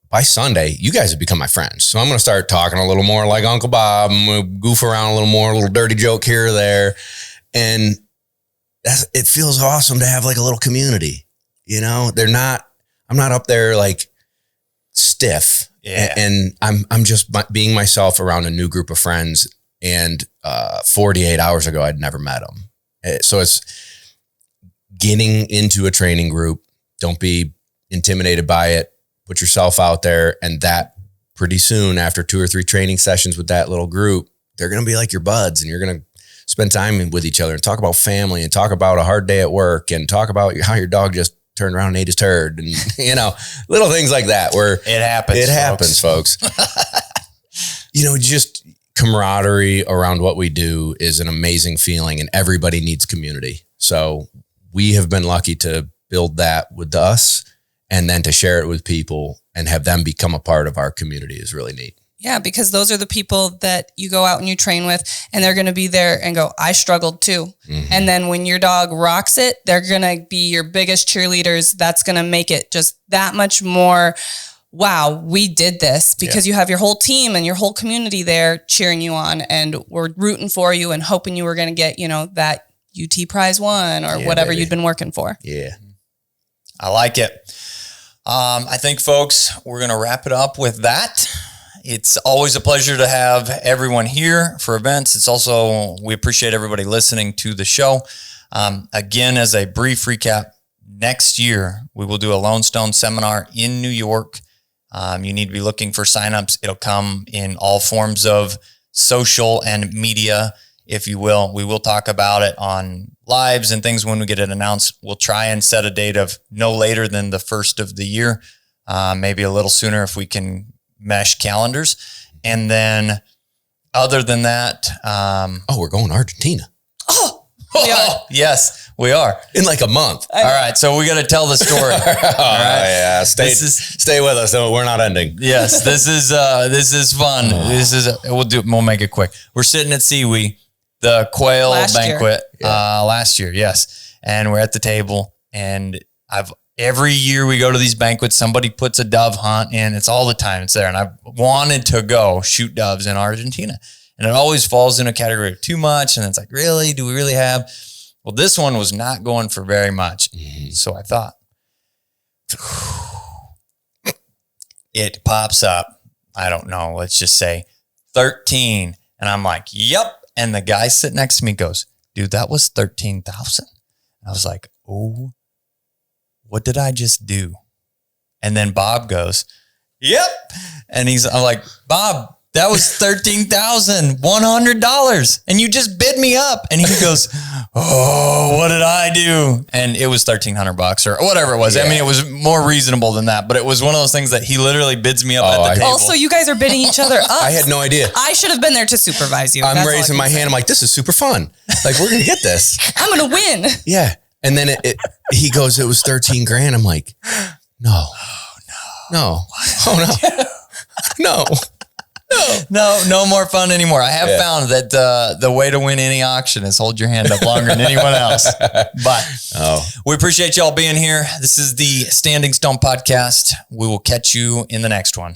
S2: by Sunday, you guys have become my friends. So I'm going to start talking a little more like Uncle Bob, and we'll goof around a little more, a little dirty joke here or there. And it feels awesome to have like a little community, I'm not up there like stiff.
S1: Yeah.
S2: And I'm just being myself around a new group of friends. And 48 hours ago, I'd never met them. So it's getting into a training group. Don't be intimidated by it. Put yourself out there. And that pretty soon, after 2 or 3 training sessions with that little group, they're going to be like your buds, and you're going to spend time with each other and talk about family and talk about a hard day at work and talk about how your dog just turned around and ate his turd and, little things like that where
S1: it happens,
S2: folks. Just camaraderie around what we do is an amazing feeling, and everybody needs community. So we have been lucky to build that with us, and then to share it with people and have them become a part of our community is really neat.
S3: Yeah, because those are the people that you go out and you train with, and they're going to be there and go, I struggled too. Mm-hmm. And then when your dog rocks it, they're going to be your biggest cheerleaders. That's going to make it just that much more, wow, we did this, because you have your whole team and your whole community there cheering you on, and we're rooting for you and hoping you were going to get, that UT prize one or whatever you'd been working for.
S2: Yeah.
S1: I like it. I think, folks, we're going to wrap it up with that. It's always a pleasure to have everyone here for events. It's also, we appreciate everybody listening to the show. Again, as a brief recap, next year we will do a LoneStone Seminar in New York. You need to be looking for signups. It'll come in all forms of social and media, if you will. We will talk about it on lives and things when we get it announced. We'll try and set a date of no later than the first of the year, maybe a little sooner if we can mesh calendars. And then other than that,
S2: we're going to Argentina.
S3: We are.
S1: Yes, we are.
S2: In like a month.
S1: All right. So we got to tell the story. All right.
S2: Yeah. Stay with us. We're not ending.
S1: Yes. This is fun. We'll make it quick. We're sitting at Seawee, the quail banquet last year. Yes. And we're at the table, and every year we go to these banquets, somebody puts a dove hunt in. It's all the time. It's there. And I've wanted to go shoot doves in Argentina. And it always falls in a category of too much. And it's like, really? Do we really have? Well, this one was not going for very much. Mm-hmm. So I thought, it pops up. I don't know. Let's just say 13. And I'm like, yep. And the guy sitting next to me goes, dude, that was 13,000. I was like, oh, what did I just do? And then Bob goes, yep. And I'm like, Bob, that was $13,100. And you just bid me up. And he goes, oh, what did I do? And it was $1,300 or whatever it was. Yeah. I mean, it was more reasonable than that, but it was one of those things that he literally bids me up at the table.
S3: Also, you guys are bidding each other up.
S2: I had no idea.
S3: I should have been there to supervise you.
S2: I'm raising my hand. I'm like, this is super fun. Like, we're going to get this.
S3: I'm going to win.
S2: Yeah. And then he goes, it was 13 grand. I'm like, no. Oh, no.
S1: No more fun anymore. I have found that the way to win any auction is hold your hand up longer than anyone else. But we appreciate y'all being here. This is the Standing Stone Podcast. We will catch you in the next one.